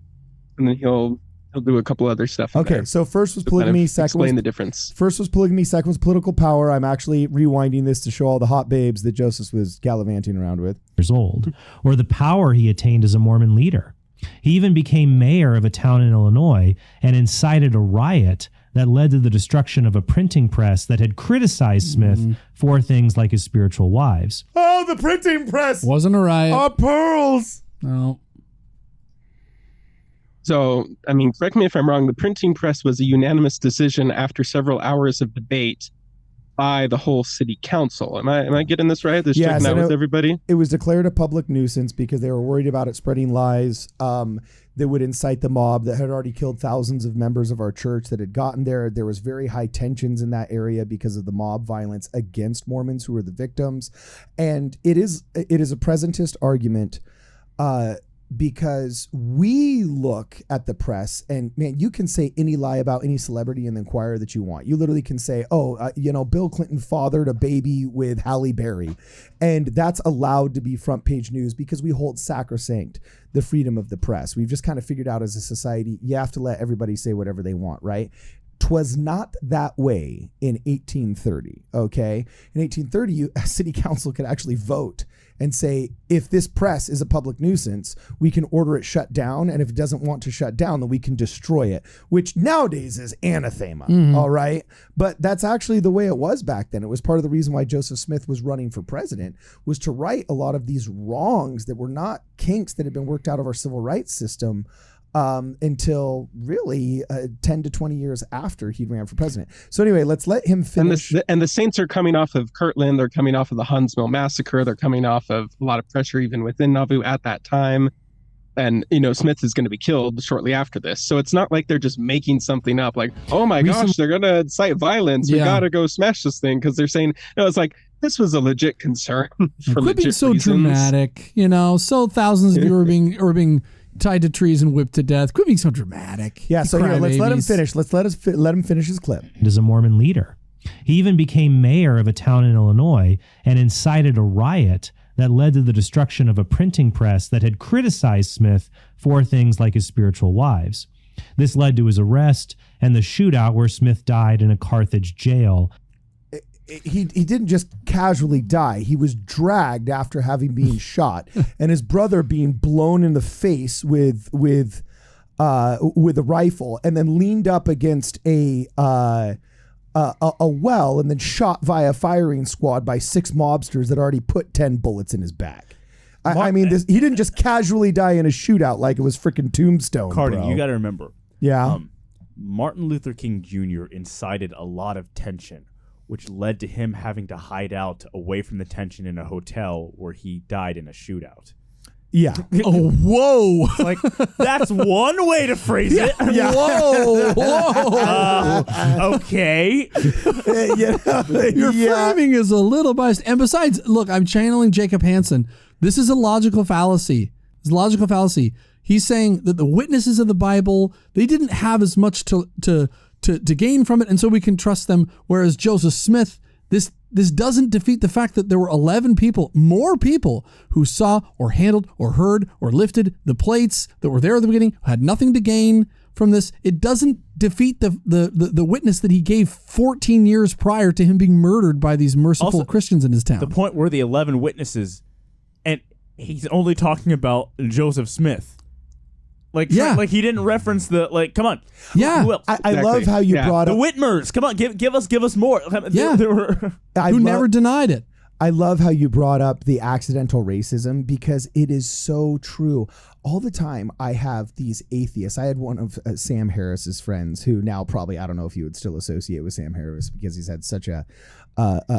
and then he'll do a couple other stuff. Okay. So first was polygamy. Second explain the difference. First was polygamy. Second was political power. I'm actually rewinding this to show all the hot babes that Joseph was gallivanting around with. Years old, or the power he attained as a Mormon leader. He even became mayor of a town in Illinois and incited a riot that led to the destruction of a printing press that had criticized Smith for things like his spiritual wives. Oh, the printing press! Wasn't a riot. Our pearls! No. So, I mean, correct me if I'm wrong, the printing press was a unanimous decision after several hours of debate by the whole city council. Am I getting this right? This checking out with everybody? It was declared a public nuisance because they were worried about it spreading lies that would incite the mob that had already killed thousands of members of our church that had gotten there. There was very high tensions in that area because of the mob violence against Mormons who were the victims. And it is a presentist argument because we look at the press and, man, you can say any lie about any celebrity in the Inquirer that you want. You literally can say, Bill Clinton fathered a baby with Halle Berry. And that's allowed to be front page news because we hold sacrosanct the freedom of the press. We've just kind of figured out as a society, you have to let everybody say whatever they want, right? 'Twas not that way in 1830, okay? In 1830, a city council could actually vote and say, if this press is a public nuisance, we can order it shut down. And if it doesn't want to shut down, then we can destroy it, which nowadays is anathema, all right? But that's actually the way it was back then. It was part of the reason why Joseph Smith was running for president, was to right a lot of these wrongs that were not kinks that had been worked out of our civil rights system until really 10 to 20 years after he ran for president. So anyway, let's let him finish. And the Saints are coming off of Kirtland. They're coming off of the Hunts Mill massacre. They're coming off of a lot of pressure even within Nauvoo at that time. And, Smith is going to be killed shortly after this. So it's not like they're just making something up like, oh my gosh, they're going to incite violence. We got to go smash this thing. Because they're saying, it's like, this was a legit concern. For quit being so dramatic, so thousands of you are being tied to trees and whipped to death. Quit being so dramatic. Yeah, so here, let's let him finish. Let him finish his clip. As a Mormon leader, he even became mayor of a town in Illinois and incited a riot that led to the destruction of a printing press that had criticized Smith for things like his spiritual wives. This led to his arrest and the shootout where Smith died in a Carthage jail. He didn't just casually die. He was dragged after having been shot, and his brother being blown in the face with a rifle, and then leaned up against a well, and then shot via firing squad by 6 mobsters that already put 10 bullets in his back. I mean, he didn't just casually die in a shootout like it was freaking Tombstone. Carden, bro. you got to remember. Yeah. Martin Luther King Jr. incited a lot of tension, which led to him having to hide out away from the tension in a hotel where he died in a shootout. Yeah. Oh, whoa. Like, that's one way to phrase it. Yeah. Whoa. Okay. Your framing is a little biased. And besides, look, I'm channeling Jacob Hansen. This is a logical fallacy. It's a logical fallacy. He's saying that the witnesses of the Bible, they didn't have as much to gain from it, and so we can trust them. Whereas Joseph Smith, this doesn't defeat the fact that there were 11 people, more people, who saw or handled or heard or lifted the plates that were there at the beginning, who had nothing to gain from this. It doesn't defeat the witness that he gave 14 years prior to him being murdered by these merciful Also, Christians in his town. The point where the 11 witnesses, and he's only talking about Joseph Smith. Like he didn't reference come on. Yeah. Who else? I love how you brought the up Whitmers. Come on, give us more. Yeah. Who never denied it. I love how you brought up the accidental racism, because it is so true. All the time I have these atheists. I had one of Sam Harris's friends who now probably, I don't know if you would still associate with Sam Harris because he's had such a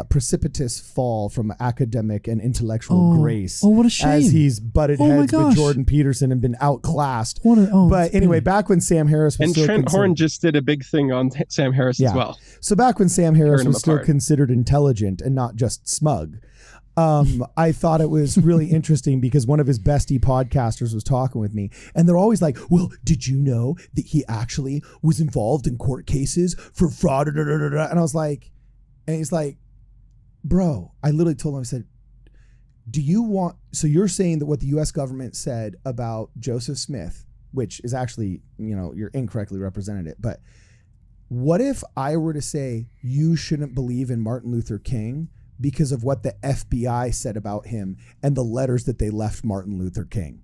precipitous fall from academic and intellectual grace. Oh, what a shame. As he's butted heads with Jordan Peterson and been outclassed. But anyway, back when Sam Harris was and Trent Horn just did a big thing on Sam Harris as well. So back when Sam Harris was still considered intelligent and not just smug, I thought it was really interesting because one of his bestie podcasters was talking with me, and they're always like, well, did you know that he actually was involved in court cases for fraud? And I was like, and he's like, bro, I literally told him, I said, so you're saying that what the U.S. government said about Joseph Smith, which is actually, you're incorrectly represented it, but what if I were to say you shouldn't believe in Martin Luther King because of what the FBI said about him and the letters that they left Martin Luther King?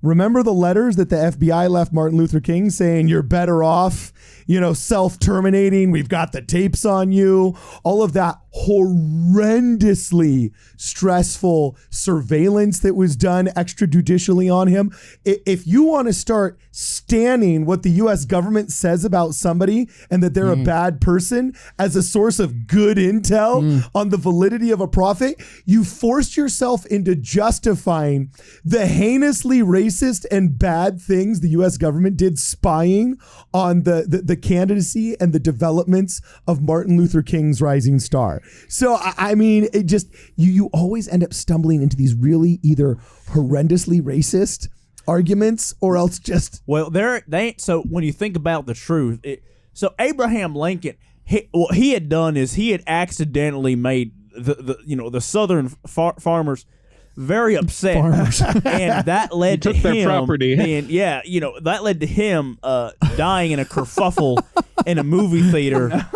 Remember the letters that the FBI left Martin Luther King saying you're better off, self-terminating, we've got the tapes on you, all of that horrendously stressful surveillance that was done extrajudicially on him. If you want to start standing what the U.S. government says about somebody and that they're a bad person as a source of good intel on the validity of a prophet, you forced yourself into justifying the heinously racist and bad things the U.S. government did spying on the candidacy and the developments of Martin Luther King's rising star. So, I mean, it just, you always end up stumbling into these really either horrendously racist arguments or else just. Well, so when you think about the truth, so Abraham Lincoln, what he had done is he had accidentally made the southern farmers very upset, and that led to him their property. That led to him dying in a kerfuffle in a movie theater.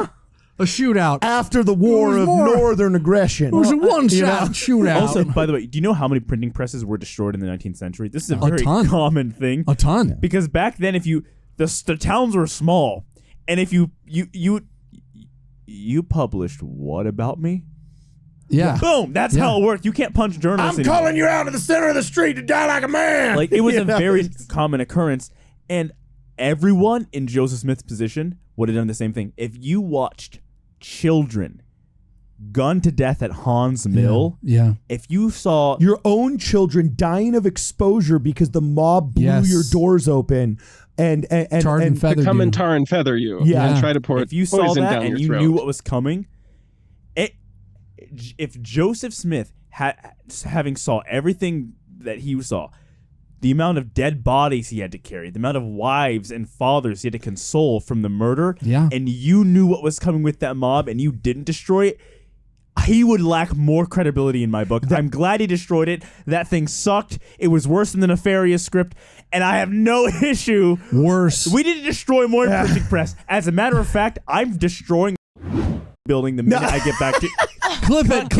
A shootout after the war of northern aggression. It was a one-shot shootout. Also, by the way, do you know how many printing presses were destroyed in the 19th century? This is a very common thing. A ton. Because back then, if the towns were small, and if you published what about me? Yeah. Boom. That's how it worked. You can't punch journalists anymore. Calling you out to the center of the street to die like a man. Like, it was a very common occurrence, and everyone in Joseph Smith's position would have done the same thing. If you watched children gunned to death at Hans Mill. Yeah. If you saw your own children dying of exposure because the mob blew your doors open and tar and feather come and tar and feather you. Yeah. And try to pour if you saw poison that down and your you throat. knew what was coming, if Joseph Smith having saw everything that he saw, the amount of dead bodies he had to carry, the amount of wives and fathers he had to console from the murder, and you knew what was coming with that mob and you didn't destroy it, he would lack more credibility in my book. I'm glad he destroyed it. That thing sucked. It was worse than the nefarious script, and I have no issue. Worse. We didn't destroy more printing press. As a matter of fact, I'm destroying building the minute I get back to... Clip it.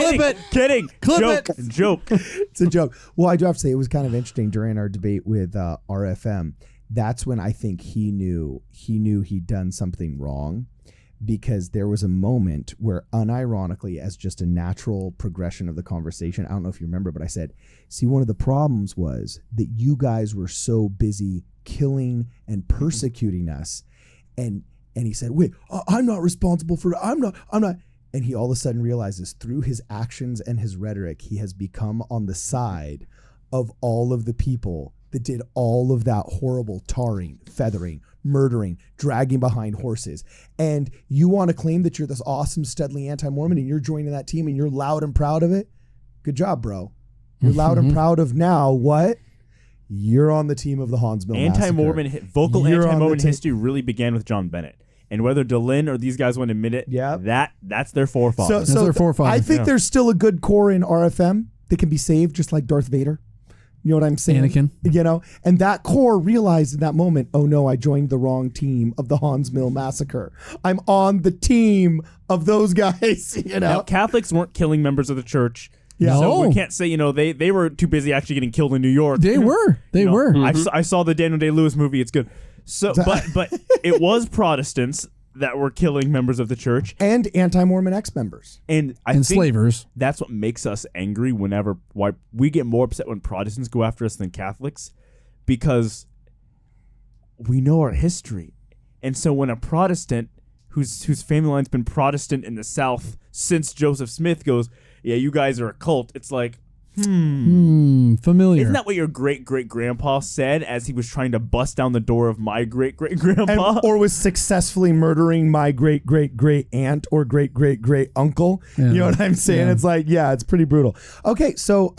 Kidding. Clip it. Joke. It's a joke. Well, I do have to say, it was kind of interesting during our debate with RFM. That's when I think he knew he'd done something wrong, because there was a moment where, unironically, as just a natural progression of the conversation, I don't know if you remember, but I said, see, one of the problems was that you guys were so busy killing and persecuting us. And he said, wait, I'm not responsible for it. I'm not. And he all of a sudden realizes through his actions and his rhetoric, he has become on the side of all of the people that did all of that horrible tarring, feathering, murdering, dragging behind horses. And you want to claim that you're this awesome, studly anti-Mormon and you're joining that team and you're loud and proud of it? Good job, bro. You're loud and proud of now what? You're on the team of the Hans Mill Anti-Mormon, vocal anti-Mormon history really began with John Bennett. And whether DeLynn or these guys want to admit it, that's their forefathers. That's their forefathers. I think there's still a good core in RFM that can be saved, just like Darth Vader. You know what I'm saying? Anakin. You know, and that core realized in that moment, oh no, I joined the wrong team of the Hans Mill massacre. I'm on the team of those guys. You know, now, Catholics weren't killing members of the church. Yeah. So we can't say, they were too busy actually getting killed in New York. They were. They were. I saw the Daniel Day-Lewis movie. It's good. So, but it was Protestants that were killing members of the church and anti-Mormon ex-members and slavers. That's what makes us angry why we get more upset when Protestants go after us than Catholics, because we know our history. And so when a Protestant whose family line's been Protestant in the South since Joseph Smith goes, yeah, you guys are a cult, it's like, familiar. Isn't that what your great-great-grandpa said as he was trying to bust down the door of my great-great-grandpa? Or was successfully murdering my great-great-great-aunt or great-great-great-uncle. Yeah. You know what I'm saying? Yeah. It's like, it's pretty brutal. Okay, so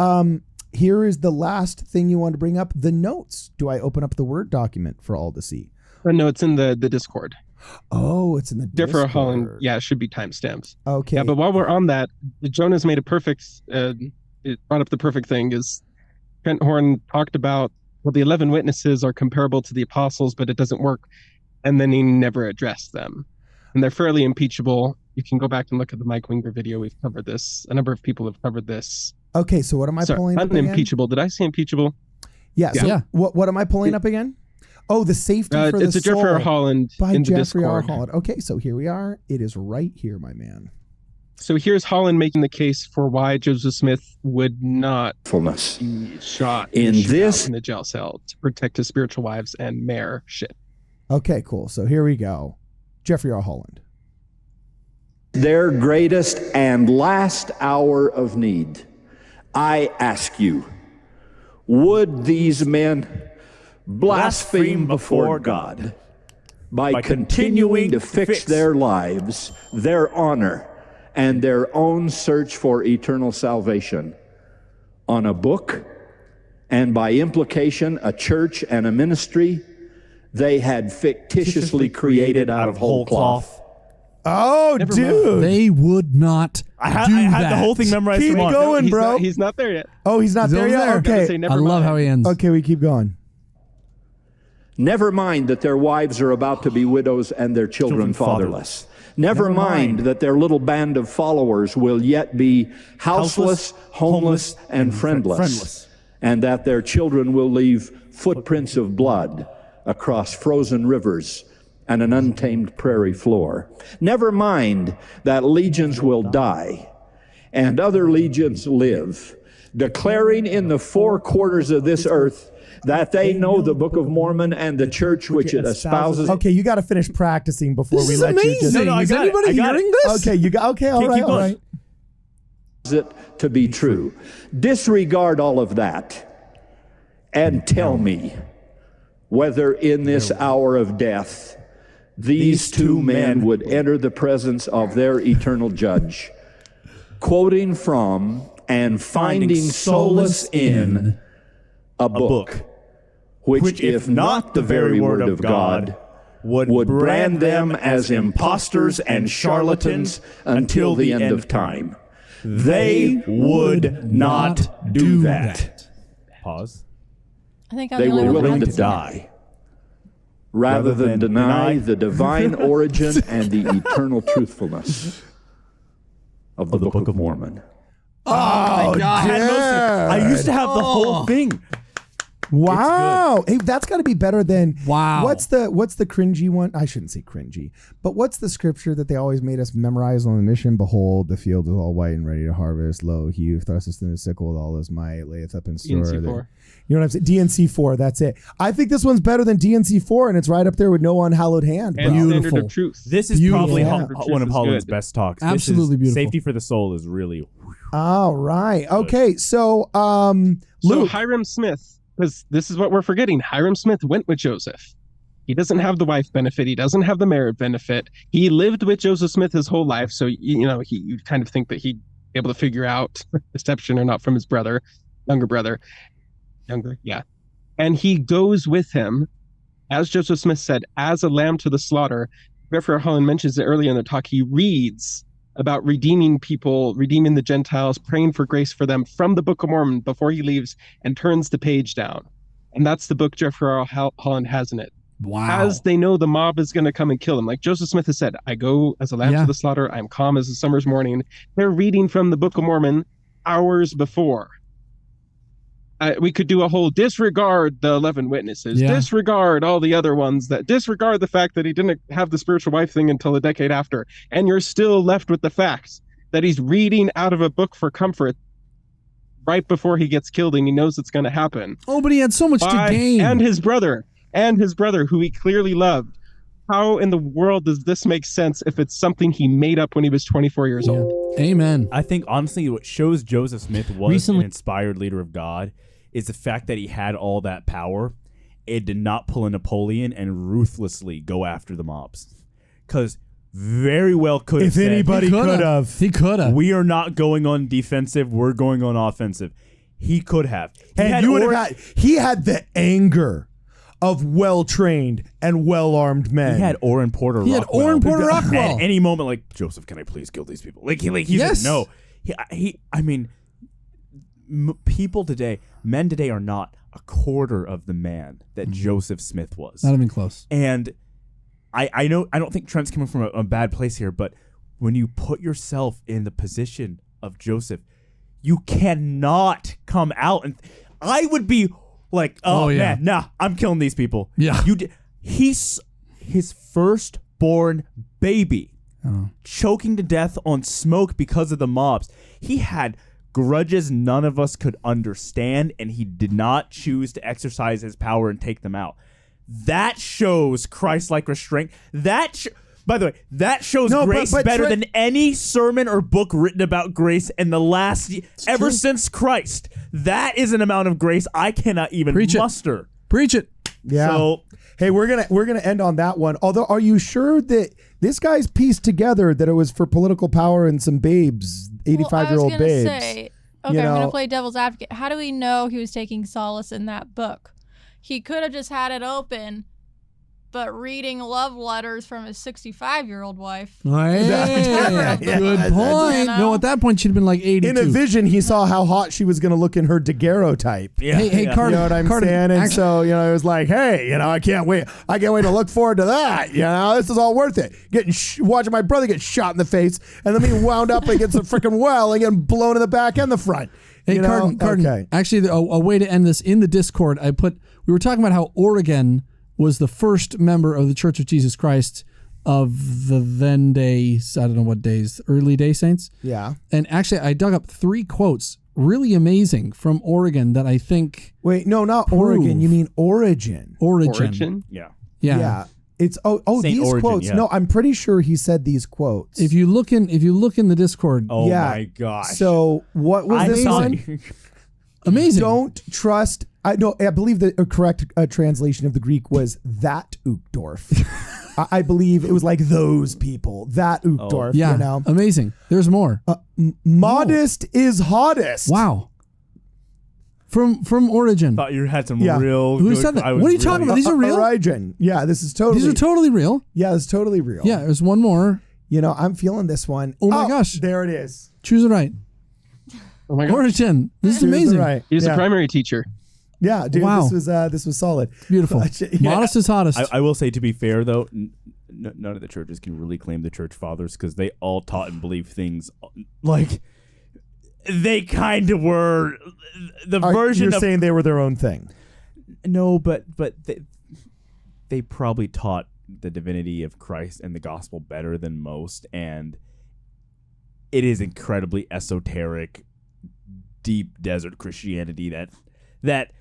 here is the last thing you want to bring up, the notes. Do I open up the Word document for all to see? No, it's in the Discord. Oh, it's in the Discord. Therefore, Holland, it should be timestamps. Okay. Yeah, but while we're on that, Jonah's made a perfect... it brought up the perfect thing is Trent Horn talked about, well, the 11 witnesses are comparable to the apostles, but it doesn't work. And then he never addressed them. And they're fairly impeachable. You can go back and look at the Mike Winger video. We've covered this. A number of people have covered this. Okay, so what am I pulling up again? Unimpeachable. Did I say impeachable? Yeah. So what am I pulling up again? Oh, the safety for the soul. It's a Jeffrey R. Holland by in the Jeffrey R. Discord. Holland. Okay, so here we are. It is right here, my man. So here's Holland making the case for why Joseph Smith would not be shot in the jail cell to protect his spiritual wives and mayorship. Okay, cool. So here we go. Jeffrey R. Holland. Their greatest and last hour of need. I ask you, would these men blaspheme before God by continuing to fix their lives, their honor, and their own search for eternal salvation on a book, and by implication, a church and a ministry they had fictitiously created out of whole cloth? Oh, dude. They would not I had the whole thing memorized. Keep going, bro. He's not there yet. Oh, he's not there yet? Okay. I love how he ends. Okay, we keep going. Never mind that their wives are about to be widows and their children fatherless. Never mind that their little band of followers will yet be houseless, homeless, and friendless, and that their children will leave footprints of blood across frozen rivers and an untamed prairie floor. Never mind that legions will die and other legions live, declaring in the four quarters of this earth that they know the Book of Mormon and the church which it espouses. Okay, you got to finish practicing before we let amazing. you just... No, is anybody hearing this? Okay, you got... Okay, all right. It to be true. Disregard all of that and tell me whether in this hour of death these two men would enter the presence of their eternal judge, quoting from and finding solace in a book which, if not the very word of God, would brand them as impostors and charlatans until the end of time. They would not do that. Pause. I think I'm They the only were one willing who to die rather than deny the divine origin and the eternal truthfulness of the Book of Mormon. Oh, my God. I used to have the whole thing. Wow. Hey, that's got to be better than... Wow. What's the cringy one? I shouldn't say cringy, but what's the scripture that they always made us memorize on the mission? Behold, the field is all white and ready to harvest. Lo, he who thrusteth in the sickle with all his might layeth up in store. DNC4. You know what I'm saying? DNC4, that's it. I think this one's better than DNC4, and it's right up there with No Unhallowed Hand. Bro. And Beautiful. Standard of Truth. This is Beautiful. probably Yeah. one of Truth is Holland's good. best talks. Absolutely beautiful. Safety for the Soul is really... All right. Okay, so So Luke. Hiram Smith, because this is what we're forgetting. Hiram Smith went with Joseph. He doesn't have the wife benefit. He doesn't have the marriage benefit. He lived with Joseph Smith his whole life. So, you kind of think that he'd be able to figure out deception or not from his brother, younger. Yeah. And he goes with him, as Joseph Smith said, as a lamb to the slaughter. Jeffrey Holland mentions it earlier in the talk. He reads about redeeming people, redeeming the Gentiles, praying for grace for them from the Book of Mormon before he leaves and turns the page down. And that's the book Jeffrey R. Holland has in it. Wow. As they know the mob is going to come and kill him. Like Joseph Smith has said, I go as a lamb to the slaughter. I'm calm as a summer's morning. They're reading from the Book of Mormon hours before. We could do a whole disregard the 11 witnesses, disregard all the other ones, that disregard the fact that he didn't have the spiritual wife thing until a decade after. And you're still left with the facts that he's reading out of a book for comfort right before he gets killed, and he knows it's going to happen. Oh, but he had so much to gain. And his brother, who he clearly loved. How in the world does this make sense if it's something he made up when he was 24 years old? Amen. I think, honestly, what shows Joseph Smith was an inspired leader of God is the fact that he had all that power. It did not pull a Napoleon and ruthlessly go after the mobs. Because very well could have If anybody could have. He could have. We are not going on defensive. We're going on offensive. He could have. He had the anger of well-trained and well-armed men. He had Orrin Porter Rockwell. He had Orrin Porter Rockwell. At any moment, like, Joseph, can I please kill these people? He said no. People today, men today are not a quarter of the man that Joseph Smith was. Not even close. And I don't think Trent's coming from a bad place here, but when you put yourself in the position of Joseph, you cannot come out and I would be like, man, nah, I'm killing these people. Yeah. He's his firstborn baby choking to death on smoke because of the mobs. He had grudges none of us could understand, and he did not choose to exercise his power and take them out. That shows Christ-like restraint. By the way, that shows grace better than any sermon or book written about grace in the last ever since Christ. That is an amount of grace I cannot even muster. Preach it. Yeah. So, hey, we're gonna end on that one. Although, are you sure that this guy's pieced together that it was for political power and some babes, 85-year-old babes? Say, okay, I'm gonna play devil's advocate. How do we know he was taking solace in that book? He could have just had it open, but reading love letters from his 65-year-old wife. Hey, good point. No, at that point she'd have been like 82. In a vision, he saw how hot she was going to look in her daguerreotype. Yeah. Hey, Carter. You know what I'm saying? And so, it was like, hey, I can't wait. I can't wait to look forward to that. This is all worth it. Watching my brother get shot in the face and then being wound up against a freaking well and getting blown in the back and the front. Hey, Carden. Okay. Actually, a way to end this in the Discord, we were talking about how Oregon was the first member of the Church of Jesus Christ of the then days, I don't know what days, early day saints. Yeah. And actually, I dug up 3 quotes, really amazing, from Oregon that I think. Wait, no, not Oregon. You mean Origin. Origin. Yeah. Yeah. It's these Origin, quotes. yeah. No, I'm pretty sure he said these quotes. If you look in the Discord. Oh my gosh. So what was this one? Amazing. Don't trust. I believe the correct translation of the Greek was that Uchtdorf. I believe it was like those people. That Uchtdorf. Yeah. Amazing. There's more. Modest is hottest. Wow. From Origin. Thought you had some real. Who said that? What are you talking about? These are real. Origin. Yeah, this is totally. These are totally real. Yeah, this is totally real. Yeah, there's one more. I'm feeling this one. Oh my gosh. There it is. Choose it right. Oh my God. Origin. This is amazing. Right. He's a primary teacher. Yeah, dude. Wow. This was solid. Beautiful. Modest is hottest. I will say, to be fair though, none of the churches can really claim the church fathers because they all taught and believed things like they kind of were the version. You're saying they were their own thing. No, but they probably taught the divinity of Christ and the gospel better than most, and it is incredibly esoteric, deep desert Christianity that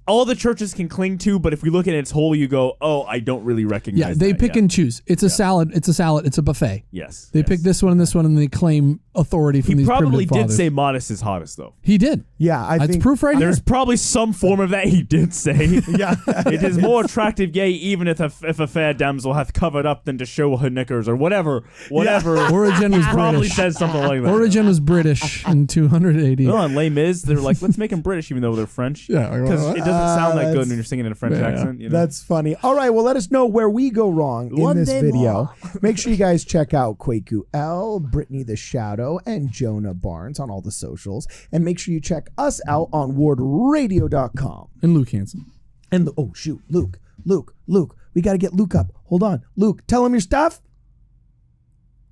all the churches can cling to, but if we look at its whole, you go, oh, I don't really recognize that. Yeah, they pick and choose. It's a salad. It's a salad. It's a buffet. Yes. They pick this one and this one, and they claim authority from these probably primitive did fathers. say modest is hottest, though. He did. Yeah, I That's think proof right There's here. probably some form of that he did say. Yeah. It is more attractive, yea, even if a fair damsel hath covered up than to show her knickers, or whatever. Origin was Probably British. says something like that. Origin was British in 280. No, on Les Mis, they're like, let's make them British, even though they're French. Yeah, because it doesn't sound that good when you're singing in a French accent. That's funny. All right, well, let us know where we go wrong in this video. Make sure you guys check out Kwaku L, Brittany the Shadow, and Jonah Barnes on all the socials. And make sure you check us out on wardradio.com. And Luke Hansen. And Luke, we got to get Luke up. Hold on. Luke, tell him your stuff.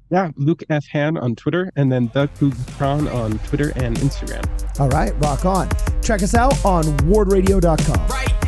Yeah, Luke F. Han on Twitter, and then Doug Kugran on Twitter and Instagram. All right, rock on. Check us out on wardradio.com. Right